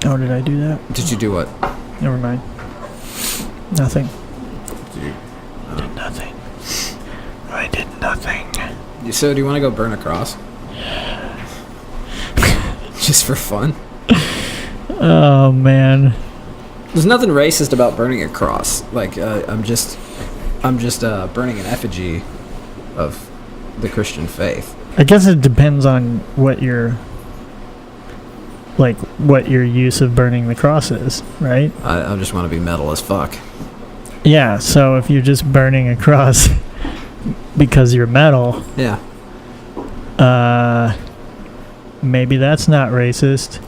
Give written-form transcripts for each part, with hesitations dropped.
How did I do that? Did you do what? Never mind. Nothing. Did nothing. I did nothing. So, do you want to go burn a cross? Just for fun? Oh, man. There's nothing racist about burning a cross. Like, I'm just burning an effigy of the Christian faith. I guess it depends on what your use of burning the cross is, right? I just want to be metal as fuck. Yeah, so if you're just burning a cross because you're metal, yeah, maybe that's not racist.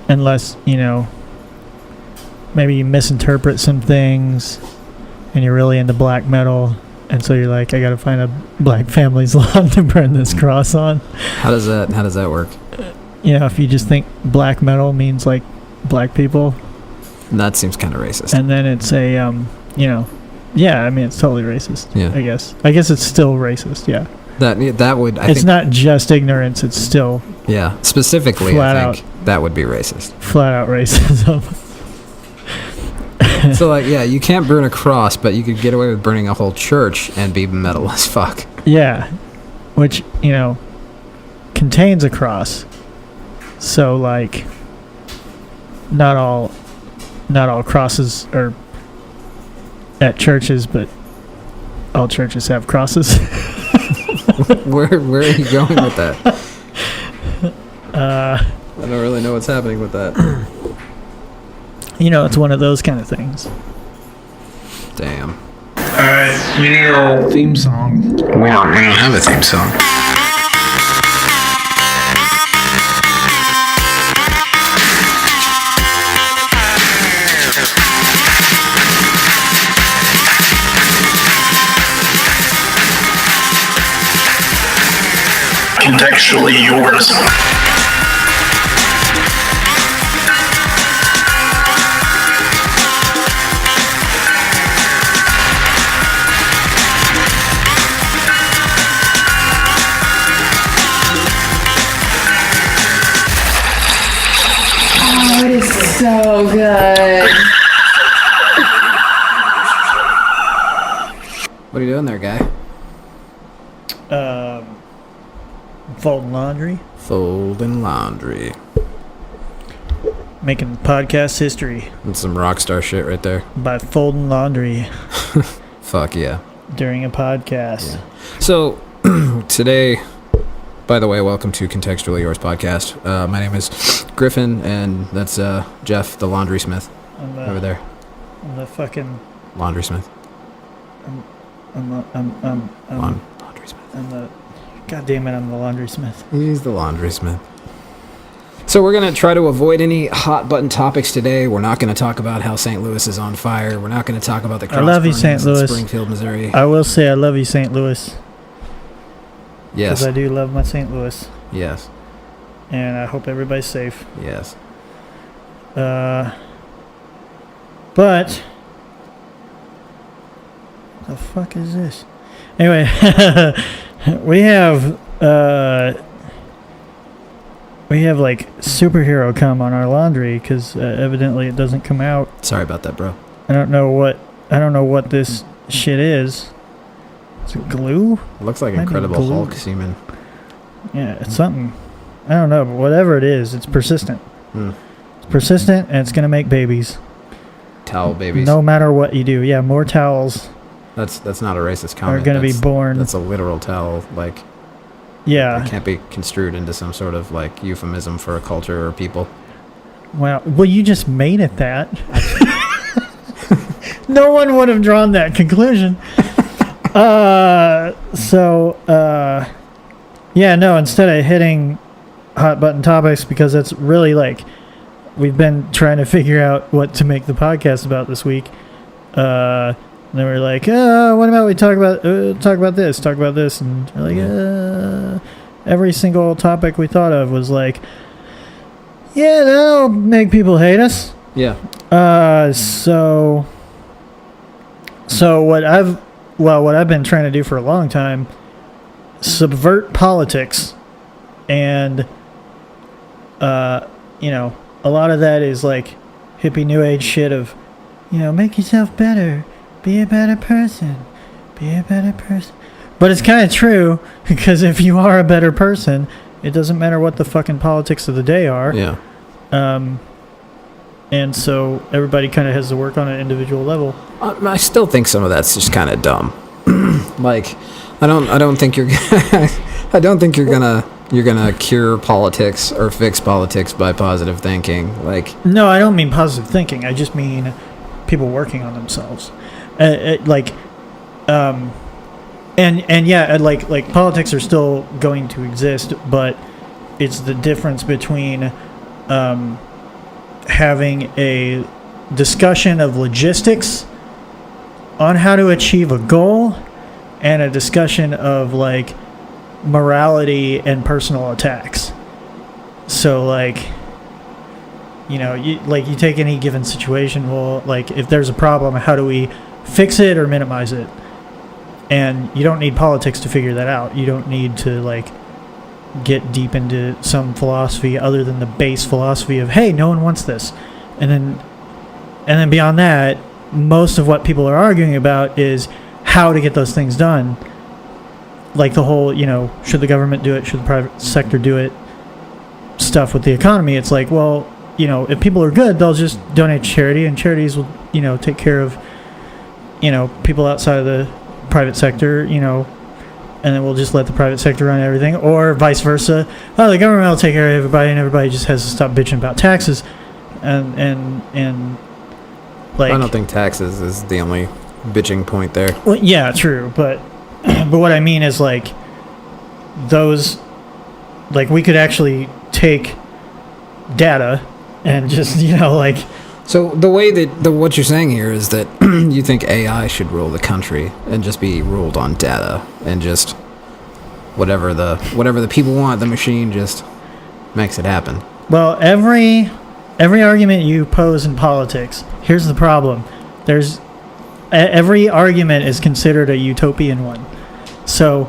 Unless, maybe you misinterpret some things and you're really into black metal, and so you're like, I gotta find a black family's lawn to burn this cross on. How does that work? If you just think black metal means like black people, that seems kind of racist. and then it's a yeah, I mean, it's totally racist. Yeah. I guess it's still racist. Yeah. That would. I it's think, not just ignorance. It's still. Yeah. Specifically, I think that would be racist. Flat out racism. So, like, yeah, you can't burn a cross, but you could get away with burning a whole church and be metal as fuck. Yeah, which contains a cross. So, like, not all crosses are at churches, but all churches have crosses. Where are you going with that? I don't really know what's happening with that. It's one of those kind of things. Damn. Alright, we need a theme song. We don't have a theme song. Contextually yours. Oh, it is so good. What are you doing there, guy? Folding laundry. Folding laundry. Making podcast history. That's some rock star shit right there. By folding laundry. Fuck yeah. During a podcast. Yeah. So, today, by the way, welcome to Contextually Yours podcast. My name is Griffin, and that's Jeff, the laundry smith, over there. I'm the fucking... Laundry smith. Laundry smith. I'm the... God damn it, I'm the laundry smith. He's the laundry smith. So we're going to try to avoid any hot button topics today. We're not going to talk about how St. Louis is on fire. We're not going to talk about the cross burnings in Springfield, Missouri. I will say I love you, St. Louis. Yes. Because I do love my St. Louis. Yes. And I hope everybody's safe. Yes. But the fuck is this? Anyway, we have like superhero cum on our laundry because evidently it doesn't come out. Sorry about that, bro. I don't know what this shit is. Is it glue? It looks like Incredible Hulk semen. Yeah, it's something. I don't know, but whatever it is, it's persistent. It's persistent, and it's gonna make babies. Towel babies. No matter what you do. Yeah, more towels. That's not a racist comment. Are gonna be born. That's a literal towel. Like, yeah, it can't be construed into some sort of like euphemism for a culture or people. Well, you just made it that. No one would have drawn that conclusion. Yeah, no, instead of hitting hot button topics, because that's really like, we've been trying to figure out what to make the podcast about this week. And then we're like, what about we talk about this, and we're like, every single topic we thought of was like, yeah, that'll make people hate us. Yeah. So what I've been trying to do for a long time, subvert politics, and a lot of that is like hippie new age shit of, make yourself better, be a better person, be a better person. But it's kind of true, because if you are a better person, it doesn't matter what the fucking politics of the day are. Yeah. And so everybody kind of has to work on an individual level. I still think some of that's just kind of dumb. Like, I don't think you're gonna cure politics or fix politics by positive thinking. Like, no, I don't mean positive thinking. I just mean people working on themselves. And yeah, like politics are still going to exist, but it's the difference between having a discussion of logistics on how to achieve a goal and a discussion of like morality and personal attacks. So like, you take any given situation, well, like if there's a problem, how do we fix it or minimize it? And you don't need politics to figure that out. You don't need to like get deep into some philosophy other than the base philosophy of, hey, no one wants this. And then beyond that, most of what people are arguing about is how to get those things done. Like the whole, should the government do it? Should the private sector do it? Stuff with the economy. It's like, well, if people are good, they'll just donate to charity, and charities will, take care of, people outside of the private sector, and then we'll just let the private sector run everything, or vice versa. Oh, the government will take care of everybody, and everybody just has to stop bitching about taxes, and like. I don't think taxes is the only bitching point there. Well, yeah, true, but what I mean is like those, like we could actually take data and just like. So the way that what you're saying here is that you think AI should rule the country and just be ruled on data, and just whatever the people want, the machine just makes it happen. Well, every argument you pose in politics, here's the problem. Every argument is considered a utopian one. So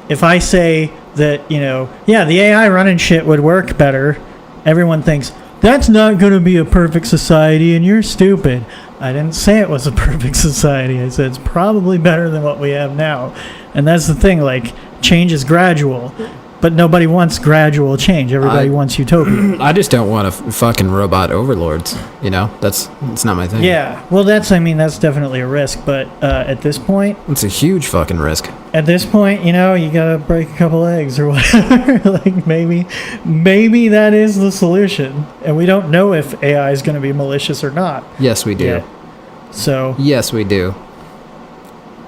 if I say that, the AI running shit would work better, everyone thinks, that's not going to be a perfect society, and you're stupid. I didn't say it was a perfect society. I said it's probably better than what we have now. And that's the thing, like, change is gradual. But nobody wants gradual change. Everybody wants utopia. I just don't want fucking robot overlords. It's not my thing. Yeah, well, that's definitely a risk. But at this point, it's a huge fucking risk. At this point, you gotta break a couple eggs or whatever. Like maybe that is the solution, and we don't know if AI is going to be malicious or not. Yes, we do. Yeah. So. Yes, we do.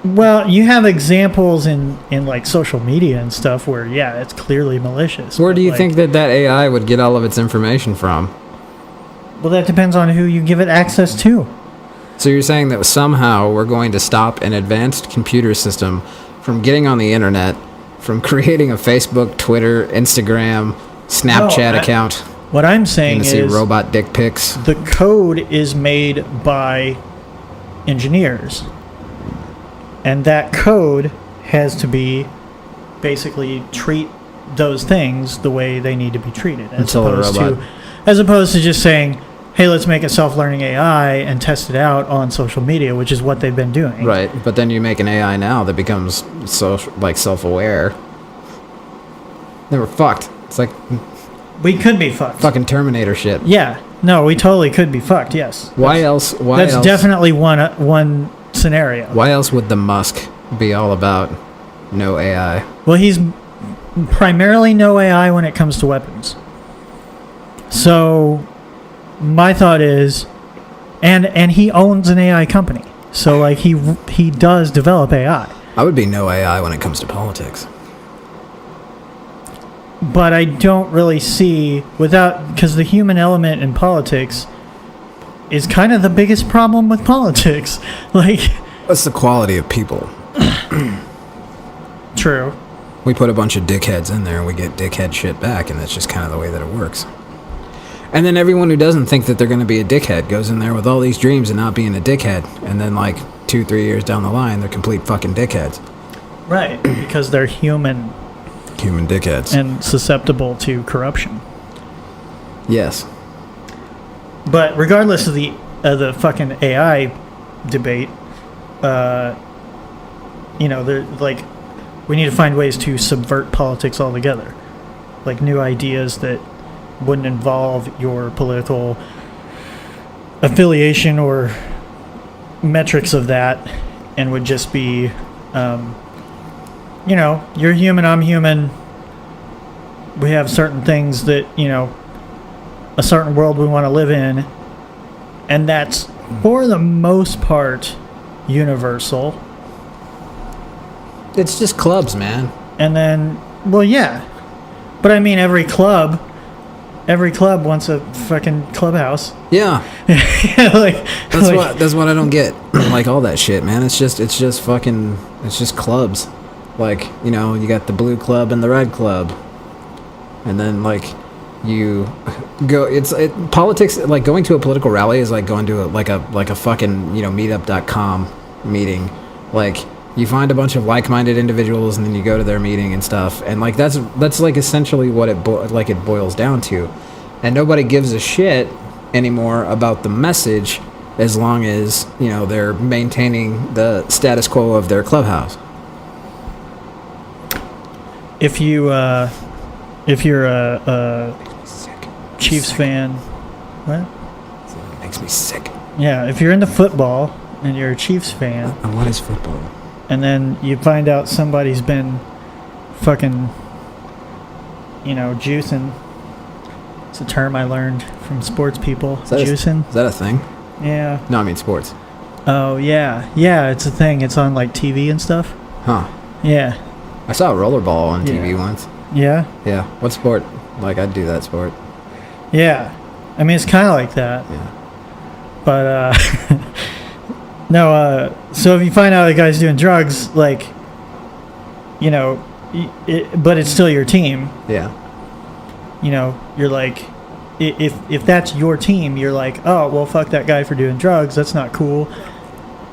Well, you have examples in like social media and stuff where, yeah, it's clearly malicious. Where do you think that AI would get all of its information from? Well, that depends on who you give it access to. So you're saying that somehow we're going to stop an advanced computer system from getting on the internet, from creating a Facebook, Twitter, Instagram, Snapchat account? What I'm saying is, see robot dick pics. The code is made by engineers. And that code has to be basically treat those things the way they need to be treated, as opposed to just saying, hey, let's make a self-learning AI and test it out on social media, which is what they've been doing. Right, but then you make an AI now that becomes self-aware. Then we're fucked. It's like we could be fucked. Fucking Terminator shit. Yeah, no, we totally could be fucked. Yes. Why else? That's definitely one scenario. Why else would the Musk be all about no AI? Well, he's primarily no AI when it comes to weapons. So my thought is, and he owns an AI company, so like he does develop AI. I would be no AI when it comes to politics. But I don't really see because the human element in politics is kind of the biggest problem with politics. Like, that's the quality of people. True. We put a bunch of dickheads in there and we get dickhead shit back, and that's just kind of the way that it works. And then everyone who doesn't think that they're going to be a dickhead goes in there with all these dreams of not being a dickhead, and then like 2-3 years down the line, they're complete fucking dickheads. Right, because they're human dickheads. And susceptible to corruption. Yes. But regardless of the fucking AI debate, they're like, we need to find ways to subvert politics altogether, like new ideas that wouldn't involve your political affiliation or metrics of that, and would just be, you're human, I'm human. We have certain things that, a certain world we want to live in, and that's for the most part universal. It's just clubs, man. And then, well, yeah, but I mean, every club wants a fucking clubhouse. Yeah, like that's what I don't get. Like all that shit, man. It's just clubs. Like, you got the blue club and the red club, and then like you go. Politics. Like going to a political rally is like going to a fucking meetup.com meeting. Like you find a bunch of like-minded individuals and then you go to their meeting and stuff, and like that's like essentially what it boils down to, and nobody gives a shit anymore about the message as long as they're maintaining the status quo of their clubhouse. If you're a Chiefs fan, what? It makes me sick. Yeah, if you're into football and you're a Chiefs fan, and what is football? And then you find out somebody's been fucking, juicing. It's a term I learned from sports people. Juicing. Is that a thing? Yeah. No, I mean sports. Oh, yeah. Yeah, it's a thing. It's on, like, TV and stuff. Huh. Yeah. I saw a rollerball on TV once. Yeah? Yeah. What sport? Like, I'd do that sport. Yeah. I mean, it's kind of like that. Yeah. But, no, so if you find out the guy's doing drugs, like, but it's still your team. Yeah. You're like, if that's your team, you're like, oh, well, fuck that guy for doing drugs. That's not cool.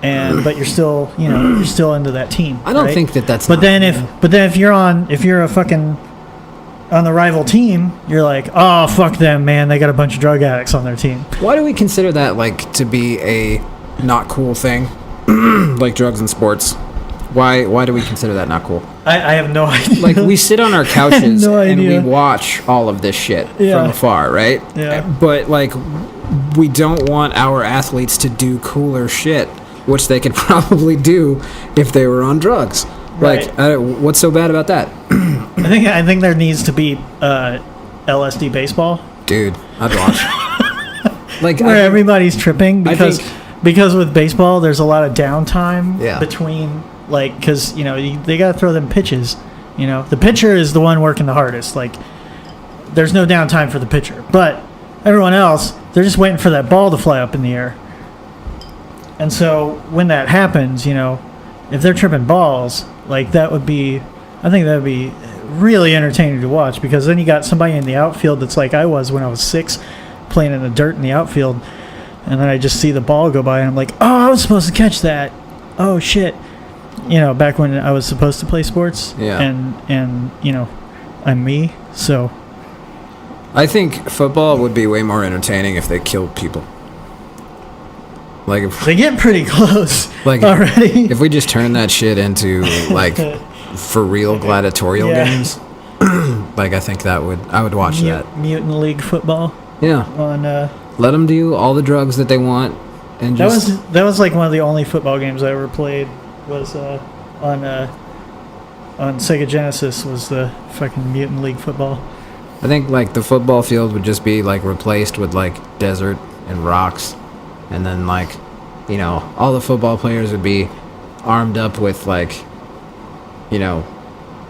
But you're still, you're still into that team. I don't right? think that's. But then if you're a fucking on the rival team, you're like, oh, fuck them, man. They got a bunch of drug addicts on their team. Why do we consider that like to be a not cool thing? Like drugs and sports. Why do we consider that not cool? I have no idea. Like we sit on our couches and we idea. watch all of this shit from afar, right? Yeah. But like we don't want our athletes to do cooler shit, which they could probably do if they were on drugs. Right. Like what's so bad about that? I think there needs to be LSD baseball. Dude, I'd watch. Like where everybody's tripping because with baseball there's a lot of downtime between, like, because they gotta throw them pitches. The pitcher is the one working the hardest. Like there's no downtime for the pitcher, but everyone else, they're just waiting for that ball to fly up in the air. And so when that happens, if they're tripping balls, like I think that would be really entertaining to watch, because then you got somebody in the outfield that's like I was when I was 6, playing in the dirt in the outfield, and then I just see the ball go by and I'm like, oh, I was supposed to catch that. Oh shit. Back when I was supposed to play sports. Yeah. And I'm me, so I think football would be way more entertaining if they killed people. Like if they get pretty close like already. If we just turn that shit into like for real gladiatorial games, like I think I would watch that. Mutant League football. Yeah. On let them do all the drugs that they want, and just that was like one of the only football games I ever played was on Sega Genesis, was the fucking Mutant League football. I think like the football field would just be like replaced with like desert and rocks, and then like all the football players would be armed up with like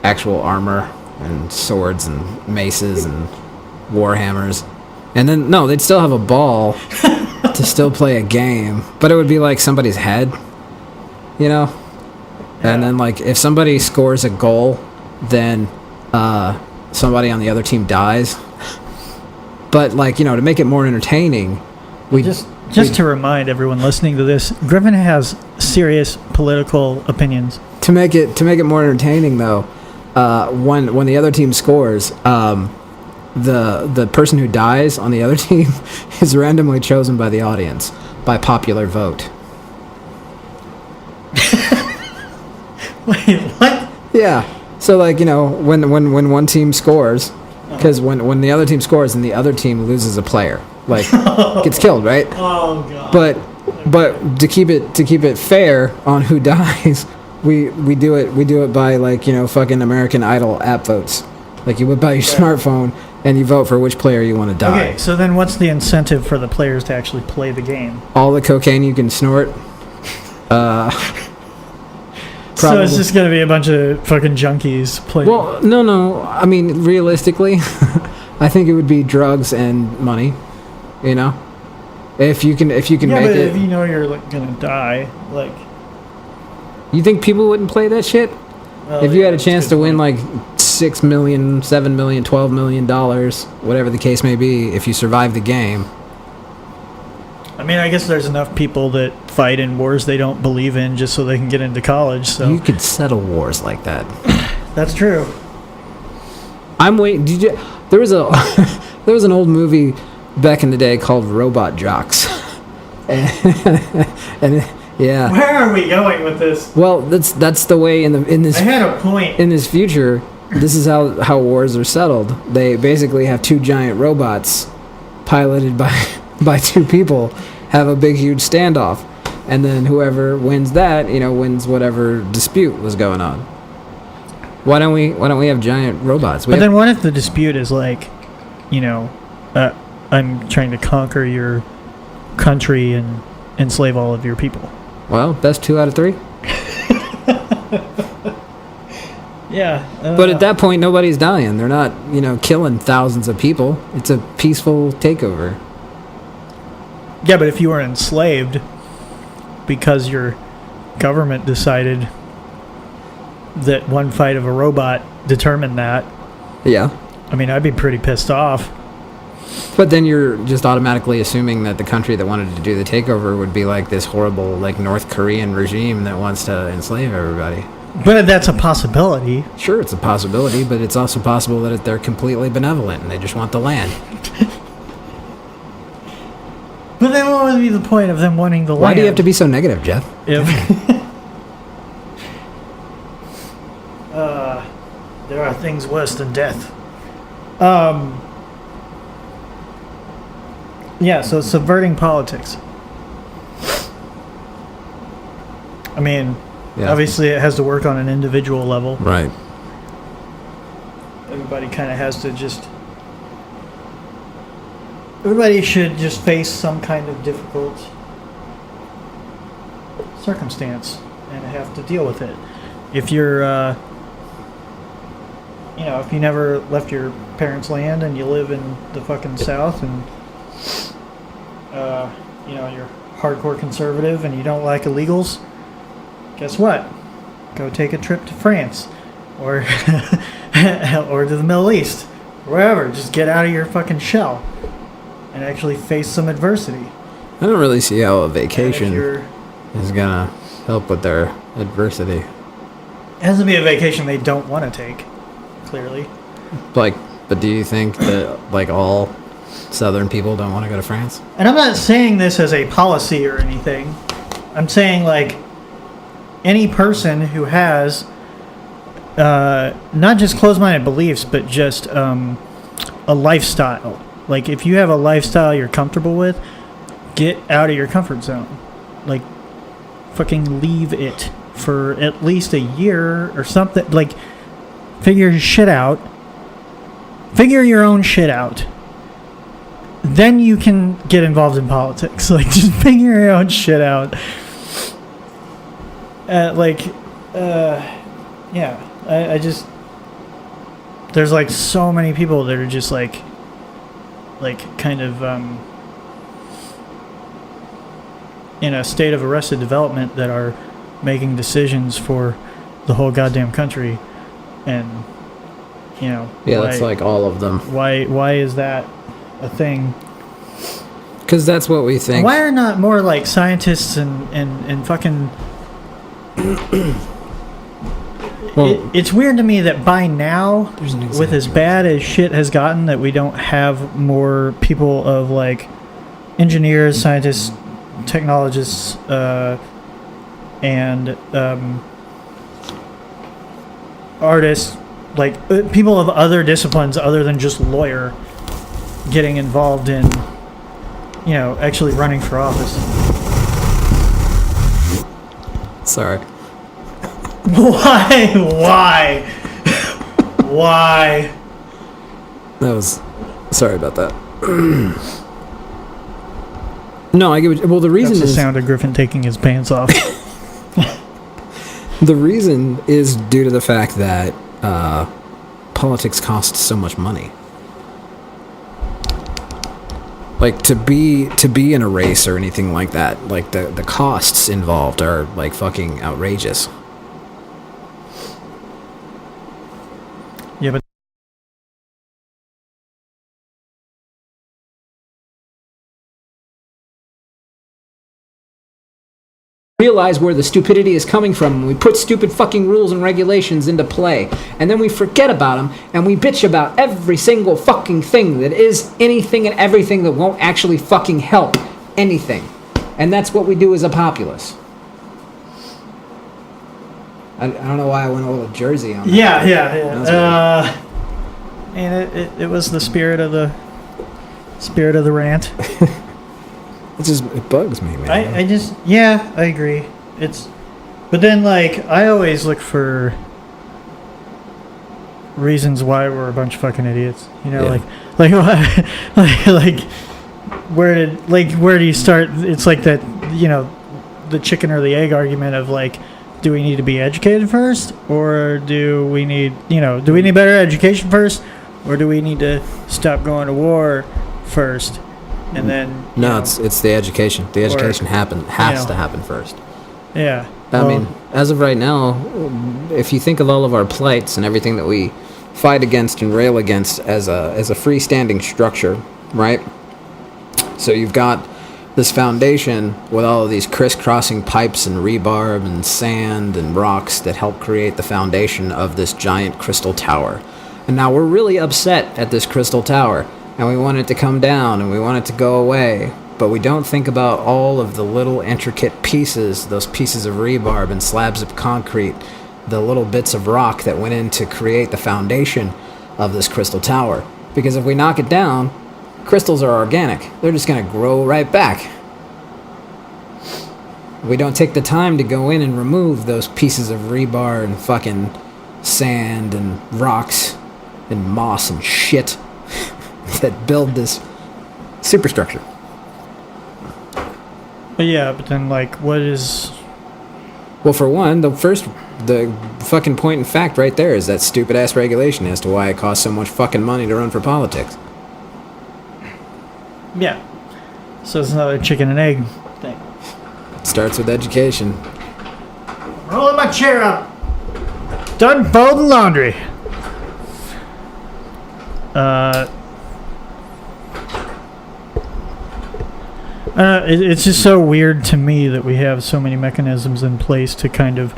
actual armor and swords and maces and warhammers, and then they'd still have a ball to still play a game, but it would be like somebody's head, and then like if somebody scores a goal, then somebody on the other team dies. But like to make it more entertaining, we just to remind everyone listening to this, Griffin has serious political opinions. To make it more entertaining though, when the other team scores, the person who dies on the other team is randomly chosen by the audience by popular vote. Wait, what? Yeah. So like, you know, when one team scores, because when the other team scores and the other team loses a player, like gets killed, right? Oh god. But to keep it fair on who dies, we do it by, like, you know, fucking American Idol app votes. Like, you whip out your smartphone and you vote for which player you want to die. Okay, so then what's the incentive for the players to actually play the game? All the cocaine you can snort. So it's just gonna be a bunch of fucking junkies playing. Well, no. I mean, realistically, I think it would be drugs and money. You know, if you can yeah, make but it. if you know you're like gonna die, like. You think people wouldn't play that shit? Well, If you yeah, had a that's chance good to win point. like $6 million, $7 million, $12 million, whatever the case may be, if you survive the game. I mean, I guess there's enough people that fight in wars they don't believe in just so they can get into college. So You could settle wars like that. that's true. I'm waiting. There was an old movie back in the day called Robot Jocks, and yeah. Where are we going with this? Well, that's the way in this I had a point. in this future. This is how wars are settled. They basically have two giant robots piloted by two people, have a big huge standoff, and then whoever wins that, you know, wins whatever dispute was going on. Why don't we have giant robots? But then what if the dispute is like, you know, I'm trying to conquer your country and enslave all of your people. Well, that's 2 out of 3. Yeah. But at that point, nobody's dying. They're not, you know, killing thousands of people. It's a peaceful takeover. Yeah, but if you were enslaved because your government decided that one fight of a robot determined that, Yeah. I mean, I'd be pretty pissed off. But then you're just automatically assuming that the country that wanted to do the takeover would be like this horrible, like, North Korean regime that wants to enslave everybody. But that's a possibility. Sure, it's a possibility, but it's also possible that they're completely benevolent and they just want the land. But then what would be the point of them wanting the land? Why do you have to be so negative, Jeff? If there are things worse than death. Yeah, so subverting politics. I mean, Yeah. obviously it has to work on an individual level. Right. Everybody kind of has to just... Everybody should just face some kind of difficult circumstance and have to deal with it. If you're, you know, if you never left your parents' land and you live in the fucking South and, you know, you're hardcore conservative and you don't like illegals, guess what? Go take a trip to France or or to the Middle East, wherever. Just get out of your fucking shell and actually face some adversity. I don't really see how a And if vacation you're- is gonna help with their adversity. It has to be a vacation they don't want to take, clearly. Like, but do you think that, like, all Southern people don't want to go to France? And I'm not saying this as a policy or anything. I'm saying, like, any person who has not just closed-minded beliefs, but just a lifestyle. Like, if you have a lifestyle you're comfortable with, get out of your comfort zone. Like, fucking leave it for at least a year or something. Like, figure your shit out. Figure your own shit out. Then you can get involved in politics. Like, just figure your own shit out. Yeah. I just... There's, like, so many people that are just, like kind of, in a state of arrested development that are making decisions for the whole goddamn country. And, you know... Yeah, that's like all of them. Why is that a thing? Because that's what we think. Why are not more like scientists and fucking it's weird to me that by now, There's an with as example. bad as shit has gotten, that we don't have more people of like engineers, scientists, technologists, and artists, like people of other disciplines other than just lawyer, getting involved in, actually running for office. Sorry. Why? Why? That was... Sorry about that. No, I get what... Well, the reason That's the is... sound of Griffin taking his pants off. The reason is due to the fact that politics costs so much money. Like, to be in a race or anything like that, like, the costs involved are, like, fucking outrageous. Yeah, but Realize where the stupidity is coming from when we put stupid fucking rules and regulations into play, and then we forget about them and we bitch about every single fucking thing that is anything and everything that won't actually fucking help anything. And that's what we do as a populace. I don't know why I went a little Jersey on that. yeah. And it was the spirit of the rant. It bugs me, man. I agree. But then, like, I always look for reasons why we're a bunch of fucking idiots. Yeah. like where do you start? It's like that, the chicken or the egg argument of like, do we need to be educated first, or do we need better education first, or do we need to stop going to war first? And then it's the education. The education has to happen first. Yeah. I mean, as of right now, if you think of all of our plights and everything that we fight against and rail against as a freestanding structure, right? So you've got this foundation with all of these crisscrossing pipes and rebarb and sand and rocks that help create the foundation of this giant crystal tower. And now we're really upset at this crystal tower. And we want it to come down, and we want it to go away. But we don't think about all of the little intricate pieces, those pieces of rebarb and slabs of concrete, the little bits of rock that went in to create the foundation of this crystal tower. Because if we knock it down, crystals are organic. They're just going to grow right back. We don't take the time to go in and remove those pieces of rebar and fucking sand and rocks and moss and shit that build this superstructure. But then, like, what is... Well, for one, the fucking point in fact right there is that stupid-ass regulation as to why it costs so much fucking money to run for politics. Yeah. So it's another chicken and egg thing. It starts with education. Rolling my chair up. Done folding laundry. It's just so weird to me that we have so many mechanisms in place to kind of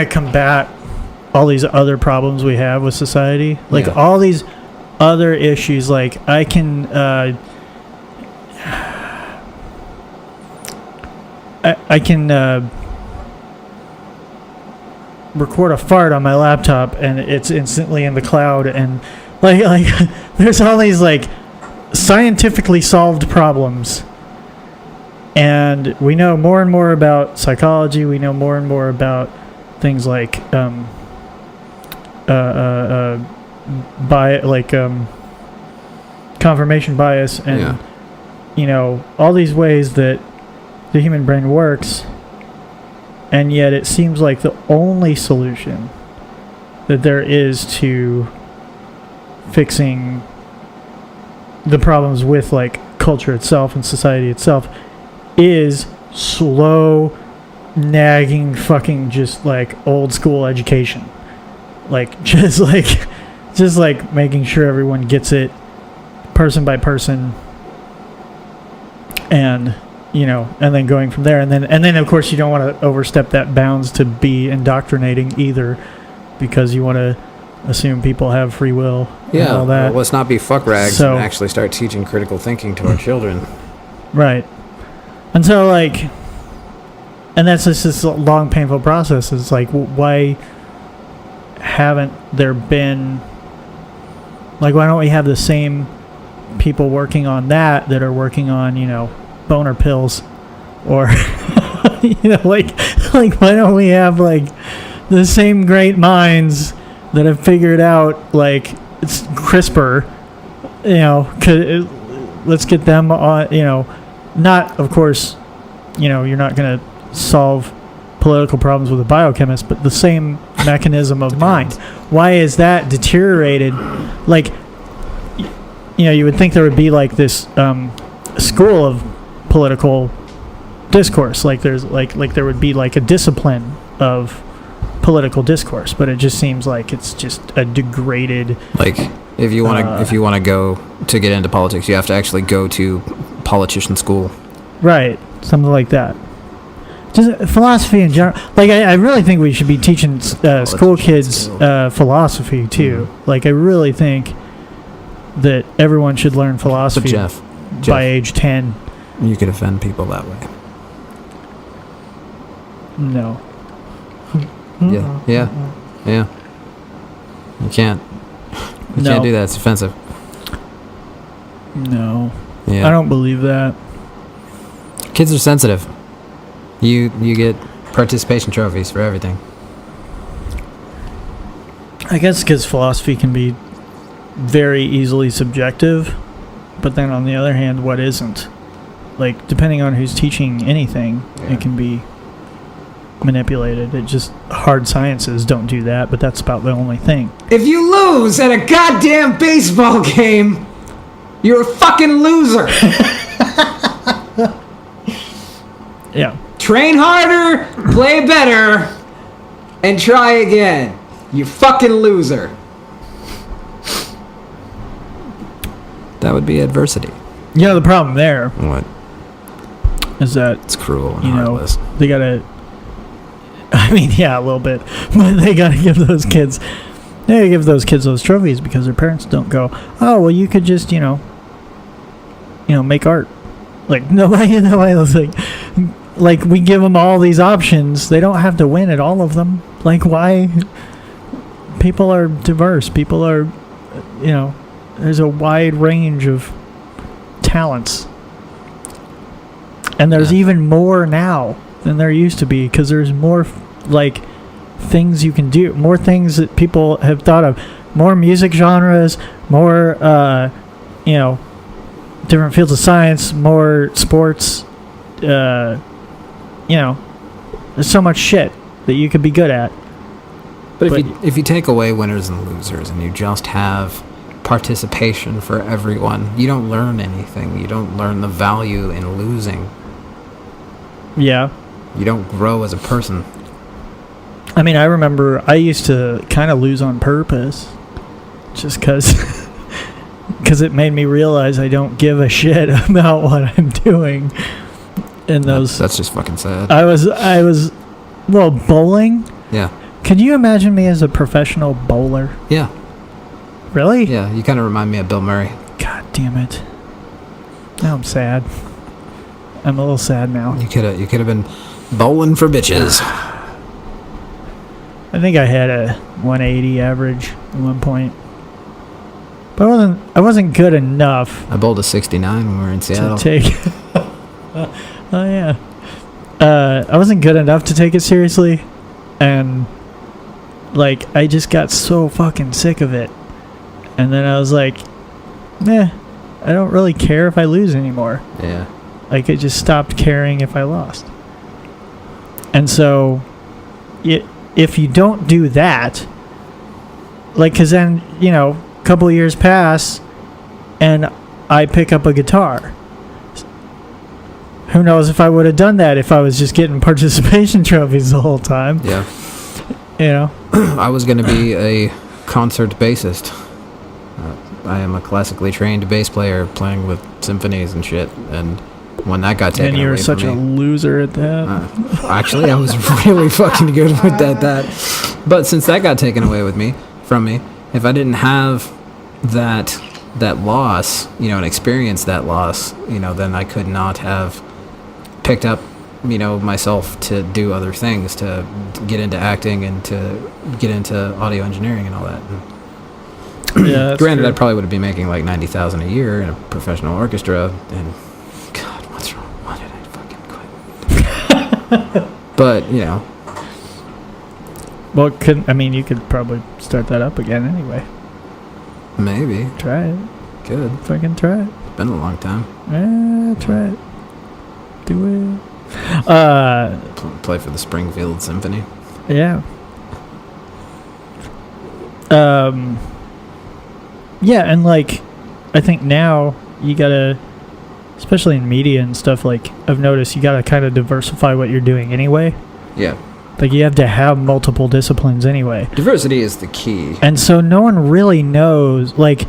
combat all these other problems we have with society. Like, Yeah. all these other issues. Like, I can I can record a fart on my laptop and it's instantly in the cloud, and like there's all these like scientifically solved problems, and we know more and more about psychology. We know more and more about things like confirmation bias, and all these ways that the human brain works. And yet it seems like the only solution that there is to fixing the problems with like culture itself and society itself is slow, nagging, fucking just like old school education. Like just like making sure everyone gets it person by person, and and then going from there, and then of course you don't want to overstep that bounds to be indoctrinating either, because you want to assume people have free will and all that. Well, let's not be fuck rags So- and actually start teaching critical thinking to our children. Right. And so, and that's just this long, painful process. It's like, why haven't there been, why don't we have the same people working on that are working on, boner pills? Or, why don't we have, the same great minds that have figured out, it's CRISPR, let's get them on, not, of course, you're not going to solve political problems with a biochemist, but the same mechanism of mind. Why is that deteriorated? You would think there would be this school of political discourse, there would be a discipline of political discourse, but it just seems like it's just a degraded. If you want to go to get into politics, you have to actually go to politician school. Right, something like that. Just philosophy in general. I really think we should be teaching school kids philosophy too. I really think that everyone should learn philosophy Jeff, by age 10. You could offend people that way. No. Yeah. You can't. You can't do that. It's offensive. No. Yeah. I don't believe that. Kids are sensitive. You get participation trophies for everything. I guess because philosophy can be very easily subjective, but then on the other hand, what isn't? Depending on who's teaching anything, it can be manipulated. It just, hard sciences don't do that, but that's about the only thing. If you lose at a goddamn baseball game, you're a fucking loser. Yeah. Train harder, play better, and try again. You fucking loser. That would be adversity. The problem there What? is that, It's cruel and heartless. they gotta, a little bit, but they gotta give those kids those trophies because their parents don't go, oh, well, you could just, make art. Nobody was we give them all these options. They don't have to win at all of them. Why? People are diverse. People are, there's a wide range of talents. And there's even more now than there used to be because there's more, things you can do. More things that people have thought of. More music genres. More, different fields of science. More sports. There's so much shit that you could be good at. But if you take away winners and losers and you just have participation for everyone, you don't learn anything. You don't learn the value in losing. Yeah. You don't grow as a person. I remember I used to kind of lose on purpose just because it made me realize I don't give a shit about what I'm doing. And that's just fucking sad. I was bowling. Yeah. Could you imagine me as a professional bowler? Yeah. Really? Yeah, you kind of remind me of Bill Murray. God damn it. Now I'm sad. I'm a little sad now. You could have been bowling for bitches. I think I had a 180 average at one point. But I wasn't good enough I bowled a 69 when we were in Seattle. to take oh yeah. I wasn't good enough to take it seriously, and I just got so fucking sick of it. And then I was like, I don't really care if I lose anymore. Yeah. I just stopped caring if I lost. And so if you don't do that, because then, a couple of years pass and I pick up a guitar. Who knows if I would have done that if I was just getting participation trophies the whole time. Yeah. I was going to be a concert bassist. I am a classically trained bass player playing with symphonies and shit, and when that got taken And you away were such a from me. loser at that. Actually, I was really fucking good at that. But since that got taken away from me, if I didn't have that loss, and experienced that loss, then I could not have picked up, myself to do other things, to get into acting and to get into audio engineering and all that. Yeah, that's Granted, true. I'd probably would be making like $90,000 a year in a professional orchestra, and God, what's wrong? Why did I fucking quit? But Well, you could probably start that up again anyway. maybe Try it. good. Fucking try it. It's been a long time. Yeah, try it. Do it. Play for the Springfield Symphony. Yeah. Yeah, and like, I think now you gotta, especially in media and stuff, like, I've noticed you gotta kind of diversify what you're doing anyway. Yeah, Like, you have to have multiple disciplines anyway. diversity is the key. And so no one really knows, like,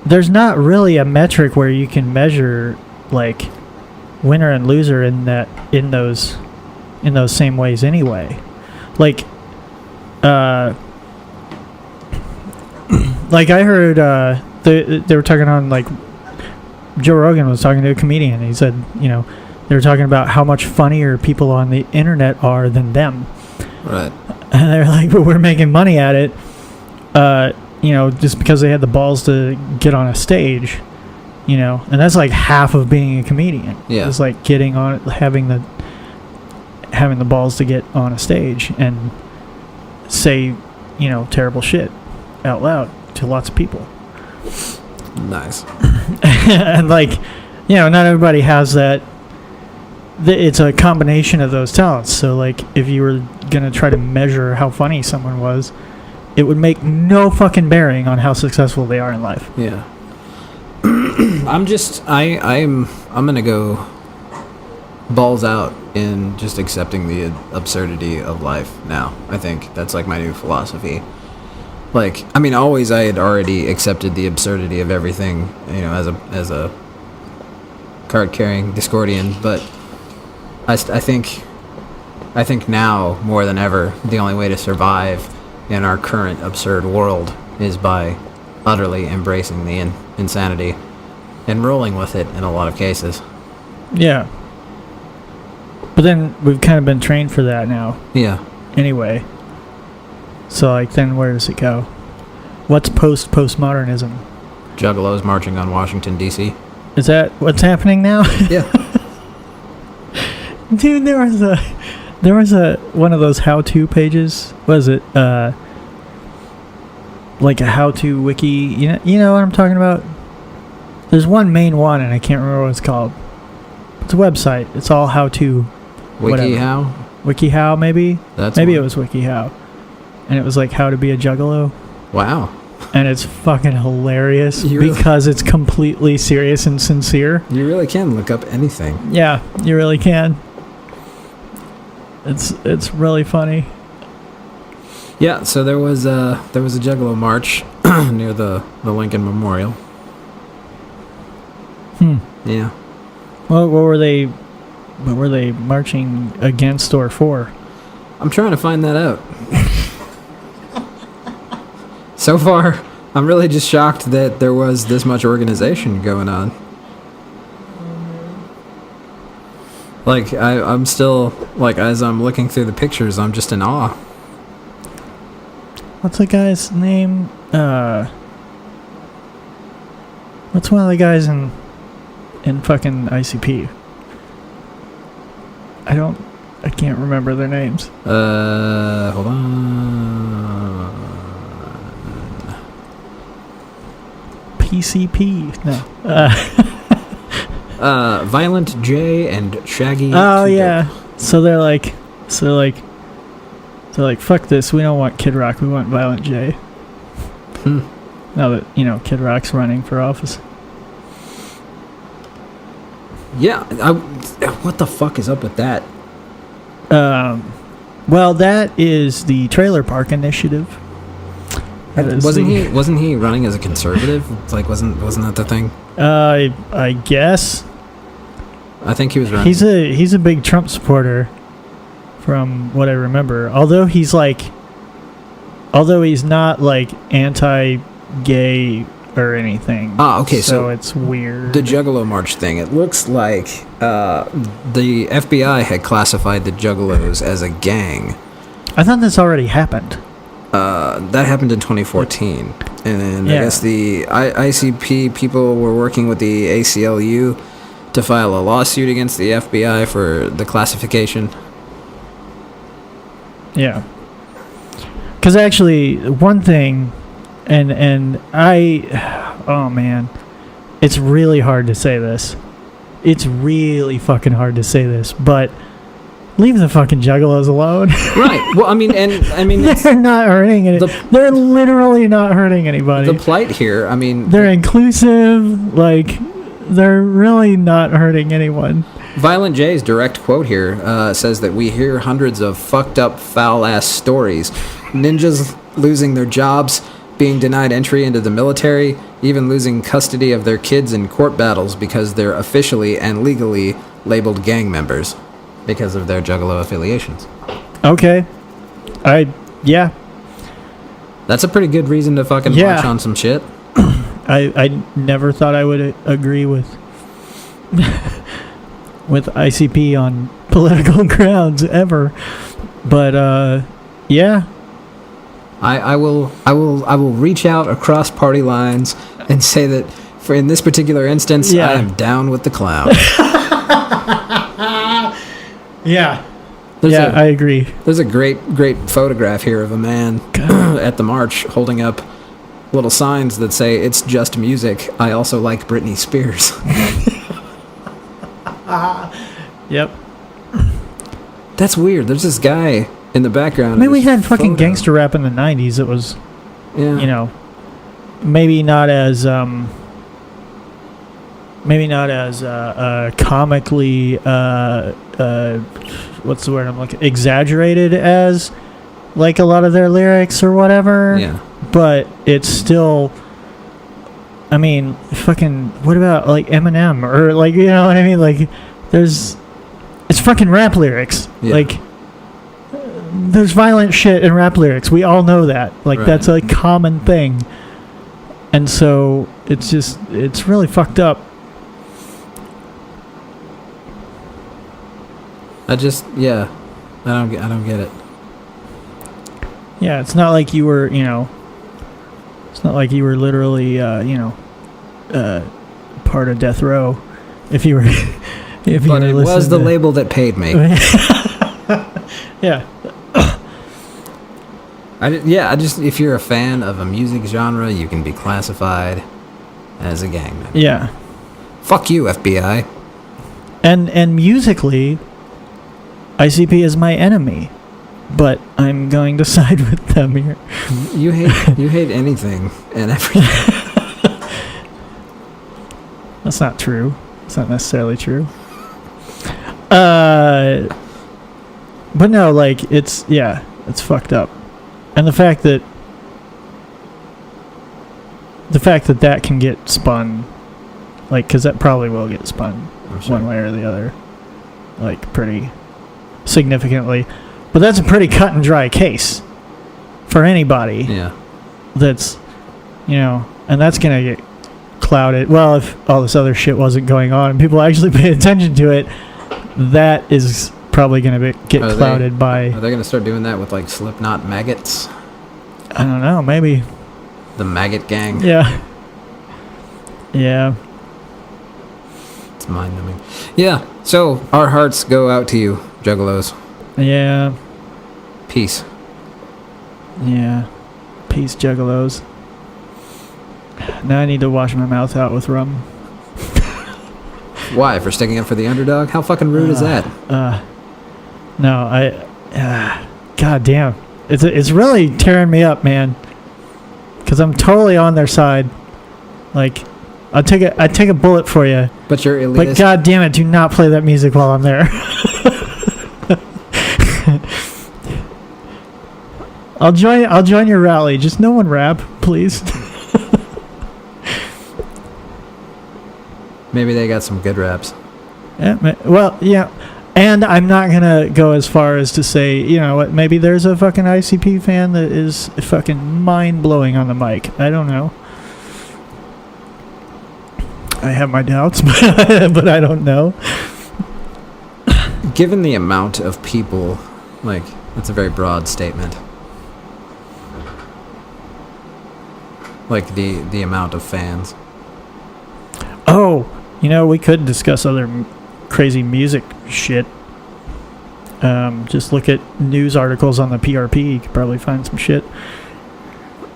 there's not really a metric where you can measure, like, winner and loser in those same ways anyway. Like, like I heard they were talking on, like, Joe Rogan was talking to a comedian, and he said, they were talking about how much funnier people on the internet are than them. Right. And they're like, but we're making money at it, just because they had the balls to get on a stage, and that's like half of being a comedian. Yeah. It's like getting on, having the balls to get on a stage and say, terrible shit out loud to lots of people. Nice. And like, not everybody has that. It's a combination of those talents. So like, if you were gonna try to measure how funny someone was, it would make no fucking bearing on how successful they are in life. Yeah. I'm gonna go balls out in just accepting the absurdity of life now. I think that's like my new philosophy. Like, always I had already accepted the absurdity of everything, as a card-carrying Discordian, but I think now more than ever the only way to survive in our current absurd world is by utterly embracing the insanity and rolling with it in a lot of cases. Yeah. But then we've kind of been trained for that now. Yeah. Anyway. So like, then where does it go? What's postmodernism? Juggalos marching on Washington, D.C. Is that what's happening now? Yeah. Dude, there was a one of those how-to pages. What is it? Like a how-to wiki. You know what I'm talking about? There's one main one, and I can't remember what it's called. It's a website. It's all how-to. WikiHow? WikiHow, maybe? Maybe it was WikiHow. And it was like how to be a juggalo. Wow. And it's fucking hilarious You because it's completely serious and sincere. You really can look up anything. Yeah, you really can. It's really funny. Yeah, so there was a Juggalo march near the Lincoln Memorial. Yeah. What were they marching against or for? I'm trying to find that out. So far, I'm really just shocked that there was this much organization going on. Like, I'm still, like, as I'm looking through the pictures, I'm just in awe. What's the guy's name? What's one of the guys in fucking ICP? I can't remember their names. Hold on. PCP. No. Violent J and Shaggy. Oh Two yeah. So they're like, fuck this. We don't want Kid Rock. We want Violent J. Now that Kid Rock's running for office. Yeah. What the fuck is up with that? Well, that is the Trailer Park Initiative. Wasn't he running as a conservative? It's like wasn't that the thing? I guess. I think he was running. He's a big Trump supporter, from what I remember. Although he's not like anti-gay or anything. Ah, okay, so it's weird. The Juggalo March thing. It looks like the FBI had classified the Juggalos as a gang. I thought this already happened. That happened in 2014, and then I guess the ICP people were working with the ACLU to file a lawsuit against the FBI for the classification. Yeah. Because actually, one thing, and oh man, it's really hard to say this. It's really fucking hard to say this, but leave the fucking Juggalos alone. Right. Well, I mean, they're not hurting it. They're literally not hurting anybody. The plight here, I mean, they're inclusive. Like, they're really not hurting anyone. Violent J's direct quote here says that we hear hundreds of fucked up, foul-ass stories. Ninjas losing their jobs, being denied entry into the military, even losing custody of their kids in court battles because they're officially and legally labeled gang members because of their Juggalo affiliations. Okay. Yeah. That's a pretty good reason to fucking march on some shit. I never thought I would agree with ICP on political grounds ever, but yeah. I will reach out across party lines and say that in this particular instance, I am down with the clown. Yeah. I agree. There's a great photograph here of a man at the march holding up little signs that say, "It's just music. I also like Britney Spears." Yep. That's weird. There's this guy in the background. I mean, we had fucking gangster rap in the 90s. It was, maybe not as comically, what's the word I'm looking, exaggerated as, like, a lot of their lyrics or whatever. Yeah. But it's still, I mean, fucking, what about, like, Eminem? Or, like, you know what I mean? Like, it's fucking rap lyrics. Yeah. Like, there's violent shit in rap lyrics. We all know that. Like, that's a common thing. And so, it's really fucked up. I don't get it. Yeah, it's not like you were, it's not like you were literally, part of death row. If you were, but it was the label that paid me. Yeah. If you're a fan of a music genre, you can be classified as a gang member. Yeah. Fuck you, FBI. And musically, ICP is my enemy, but I'm going to side with them here. You hate anything and everything. That's not true. It's not necessarily true. But no, like, it's fucked up. And the fact that that can get spun, like, because that probably will get spun one way or the other, like, pretty significantly. But that's a pretty cut and dry case for anybody. Yeah. That's, and that's going to get clouded. Well, if all this other shit wasn't going on and people actually paid attention to it, that is probably going to get clouded by... Are they going to start doing that with, like, Slipknot maggots? I don't know, maybe. The maggot gang? Yeah. Yeah. It's mind-numbing. Yeah, so our hearts go out to you, Juggalos. Yeah. Peace. Yeah. Peace, Juggalos. Now I need to wash my mouth out with rum. Why? For sticking up for the underdog? How fucking rude is that? No, God damn. It's really tearing me up, man. Because I'm totally on their side. Like, I take a bullet for you. But you're elitist. But god damn it, do not play that music while I'm there. I'll join your rally. Just no one rap, please. Maybe they got some good raps. Well, yeah. And I'm not going to go as far as to say, you know what, maybe there's a fucking ICP fan that is fucking mind-blowing on the mic. I don't know. I have my doubts, but I don't know. Given the amount of people, like, that's a very broad statement. Like, the amount of fans. Oh, you know, we could discuss other crazy music shit. Just look at news articles on the PRP. You could probably find some shit.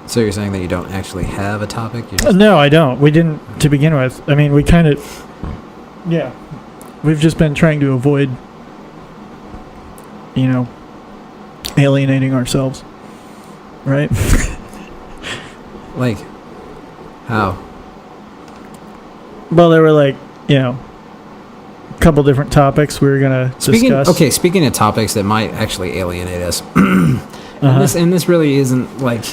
So you're saying that you don't actually have a topic? You just No, I don't. We didn't to begin with. I mean, we kind of... Yeah. We've just been trying to avoid, you know, alienating ourselves. Right? Like, how? Well, there were like, you know, a couple different topics we were going to discuss. Okay, speaking of topics that might actually alienate us, Uh-huh. and this really isn't like...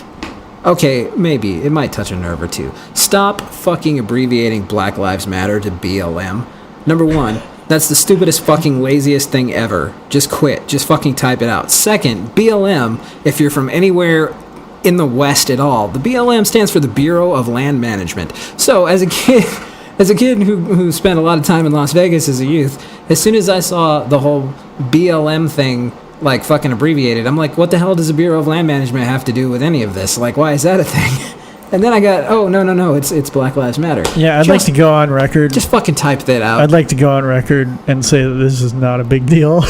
Okay, maybe. It might touch a nerve or two. Stop fucking abbreviating Black Lives Matter to BLM. Number one, that's the stupidest fucking laziest thing ever. Just quit. Just fucking type it out. Second, BLM, if you're from anywhere in the West at all, the BLM stands for the Bureau of Land Management. So, as a kid who spent a lot of time in Las Vegas as a youth, as soon as I saw the whole BLM thing like fucking abbreviated, I'm like, what the hell does the Bureau of Land Management have to do with any of this? Like, why is that a thing? And then I got, oh, no, it's Black Lives Matter. Yeah, I'd like to go on record. Just fucking type that out. I'd like to go on record and say that this is not a big deal.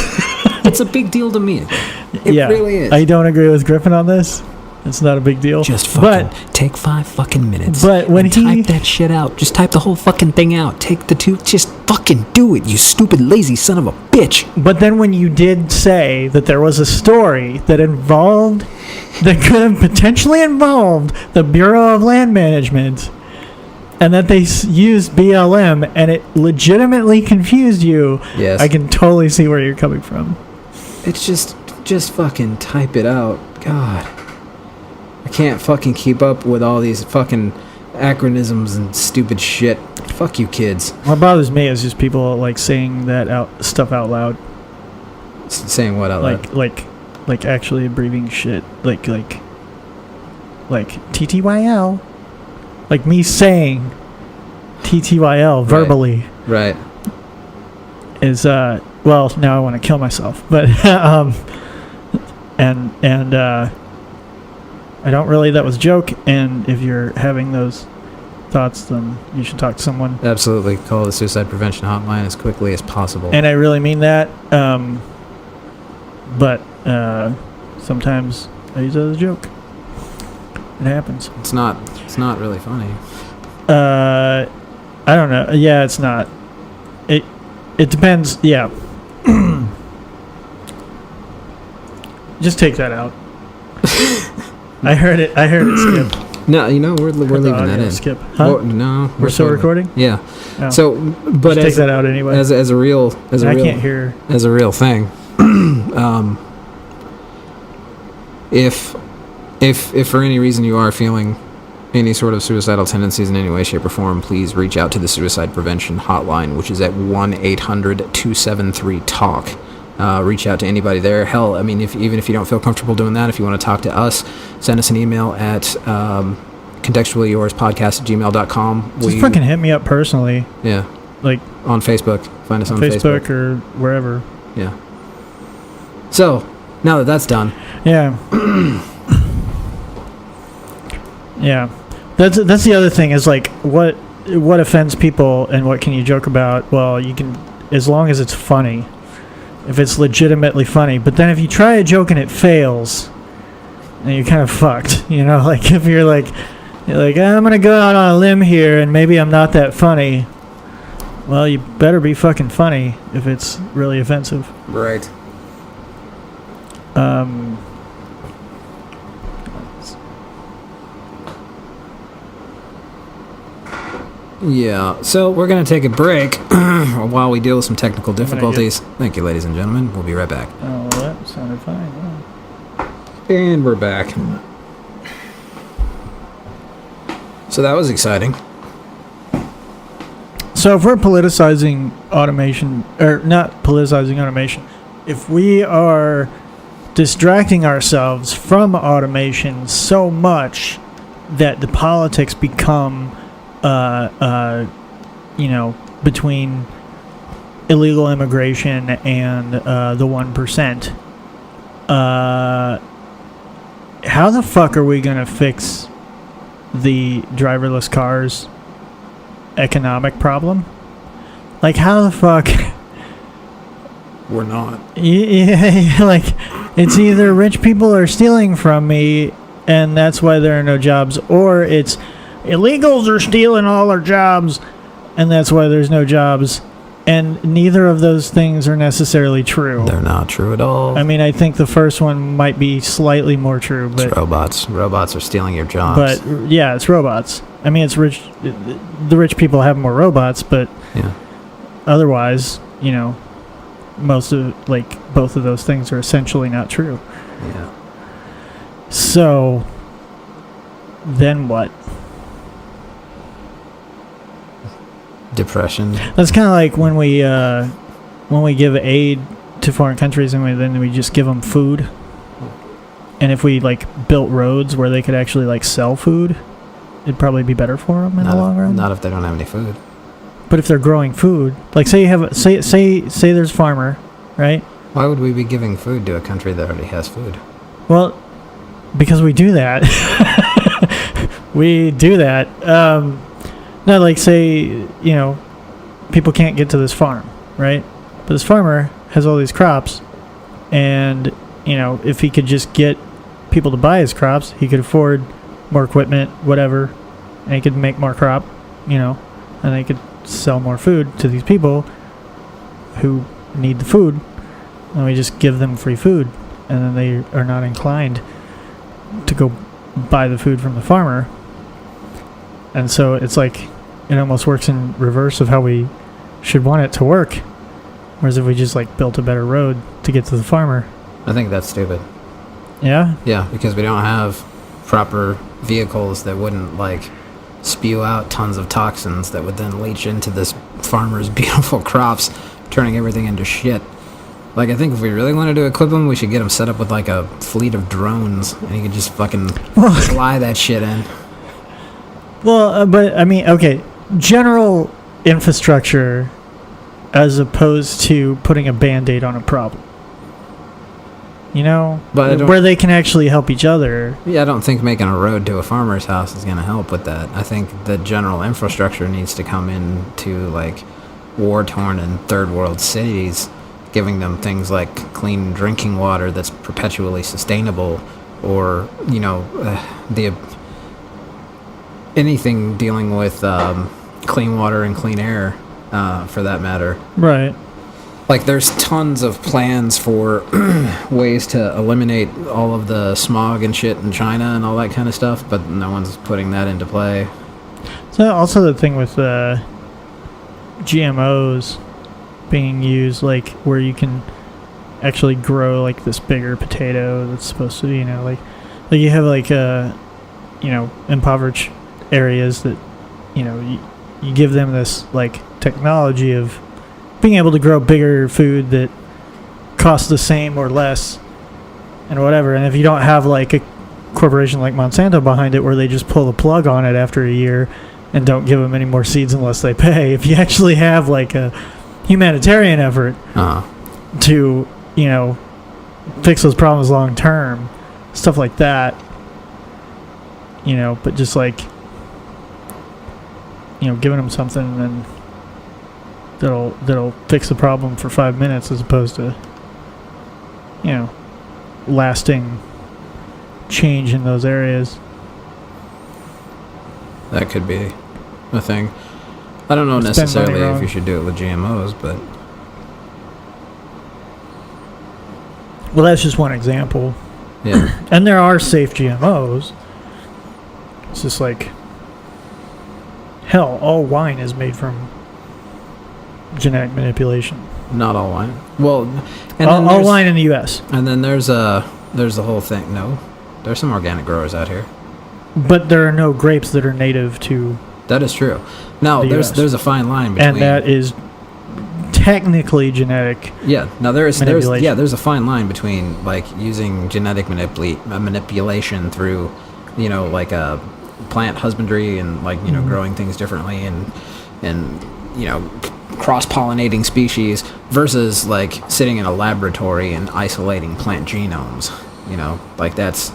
It's a big deal to me. It yeah, really is. I don't agree with Griffin on this. It's not a big deal. Just fucking take 5 fucking minutes. But when and he type that shit out, just type the whole fucking thing out. Take the two, just fucking do it, you stupid lazy son of a bitch. But then when you did say that there was a story that could have potentially involved the Bureau of Land Management, and that they used BLM, and it legitimately confused you, Yes. I can totally see where you're coming from. It's just fucking type it out. God. I can't fucking keep up with all these fucking acronyms and stupid shit. Fuck you kids. What bothers me is just people like saying that stuff out loud. Saying what out loud? Like actually abbreviating shit. Like TTYL. Like me saying TTYL verbally. Right. Is well, now I want to kill myself. But and I don't really, that was a joke, and if you're having those thoughts, then you should talk to someone. Absolutely. Call the suicide prevention hotline as quickly as possible. And I really mean that, but sometimes I use it as a joke. It happens. It's not really funny. I don't know. Yeah, it's not. It depends. Yeah. Just take that out. I heard it skip. No, you know, we're leaving that in. Skip. Huh? Well, no. We're still recording? Yeah. Oh. So, but just take that out anyway. As a real can't hear. As a real thing. If for any reason you are feeling any sort of suicidal tendencies in any way, shape, or form, please reach out to the suicide prevention hotline, which is at 1-800-273-TALK. Reach out to anybody there. Hell, I mean, even if you don't feel comfortable doing that, if you want to talk to us, send us an email at contextuallyyourspodcast@gmail.com. Just fucking hit me up personally. Yeah. Like on Facebook. Find us on Facebook. or wherever. Yeah. So, now that that's done. Yeah. Yeah. That's the other thing is like what offends people and what can you joke about? Well, you can, as long as it's funny. If it's legitimately funny. But then if you try a joke and it fails, then you're kind of fucked. You know, like if you're like I'm going to go out on a limb here and maybe I'm not that funny. Well, you better be fucking funny if it's really offensive. Right. Yeah, so we're going to take a break while we deal with some technical difficulties. Thank you, ladies and gentlemen. We'll be right back. Oh, that sounded fine. Yeah. And we're back. So that was exciting. So So if we're politicizing automation, or not politicizing automation, if we are distracting ourselves from automation so much that the politics become, between illegal immigration and the 1%, how the fuck are we going to fix the driverless cars economic problem? Like, how the fuck? We're not. Yeah, like, it's either rich people are stealing from me and that's why there are no jobs, or it's illegals are stealing all our jobs and that's why there's no jobs. And neither of those things are necessarily true. They're not true at all. I mean, I think the first one might be slightly more true, but it's robots. Robots are stealing your jobs. But yeah, it's robots. I mean, it's rich. The rich people have more robots, but yeah. Otherwise, both of those things are essentially not true. Yeah. So then what? Depression. That's kind of like when we give aid to foreign countries and then we just give them food. And if we built roads where they could actually sell food, it'd probably be better for them in the long run. Not if they don't have any food. But if they're growing food, say you have say there's a farmer, right? Why would we be giving food to a country that already has food? Well, because we do that. We do that. No, say, people can't get to this farm, right? But this farmer has all these crops, and, if he could just get people to buy his crops, he could afford more equipment, whatever, and he could make more crop, and they could sell more food to these people who need the food, and we just give them free food, and then they are not inclined to go buy the food from the farmer. And so it's it almost works in reverse of how we should want it to work. Whereas if we just built a better road to get to the farmer. I think that's stupid. Yeah? Yeah, because we don't have proper vehicles that wouldn't spew out tons of toxins that would then leach into this farmer's beautiful crops, turning everything into shit. I think if we really wanted to equip them, we should get them set up with a fleet of drones, and you could just fucking fly that shit in. Well, but I mean, okay, general infrastructure as opposed to putting a Band-Aid on a problem. But where they can actually help each other. Yeah, I don't think making a road to a farmer's house is going to help with that. I think the general infrastructure needs to come into war-torn and third-world cities, giving them things like clean drinking water that's perpetually sustainable, or anything dealing with clean water and clean air, for that matter. Right. There's tons of plans for ways to eliminate all of the smog and shit in China and all that kind of stuff, but no one's putting that into play. So also the thing with GMOs being used, where you can actually grow this bigger potato that's supposed to, you have impoverished areas that, you give them this technology of being able to grow bigger food that costs the same or less and whatever. And if you don't have a corporation like Monsanto behind it where they just pull the plug on it after a year and don't give them any more seeds unless they pay, if you actually have a humanitarian effort to, fix those problems long term, stuff like that, but just giving them something and then that'll fix the problem for 5 minutes as opposed to lasting change in those areas. That could be a thing. I don't know necessarily if you should do it with GMOs, but well, that's just one example. Yeah. And there are safe GMOs. It's just hell, all wine is made from genetic manipulation. Not all wine. Well, and all wine in the U.S. And then there's the whole thing. No, there's some organic growers out here. But there are no grapes that are native to That is true. Now, The there's US. a fine line between... And that is technically genetic. Yeah, now there's Manipulation. there's a fine line between like using genetic manipulation through, like a plant husbandry and like growing things differently and cross-pollinating species versus like sitting in a laboratory and isolating plant genomes. Like that's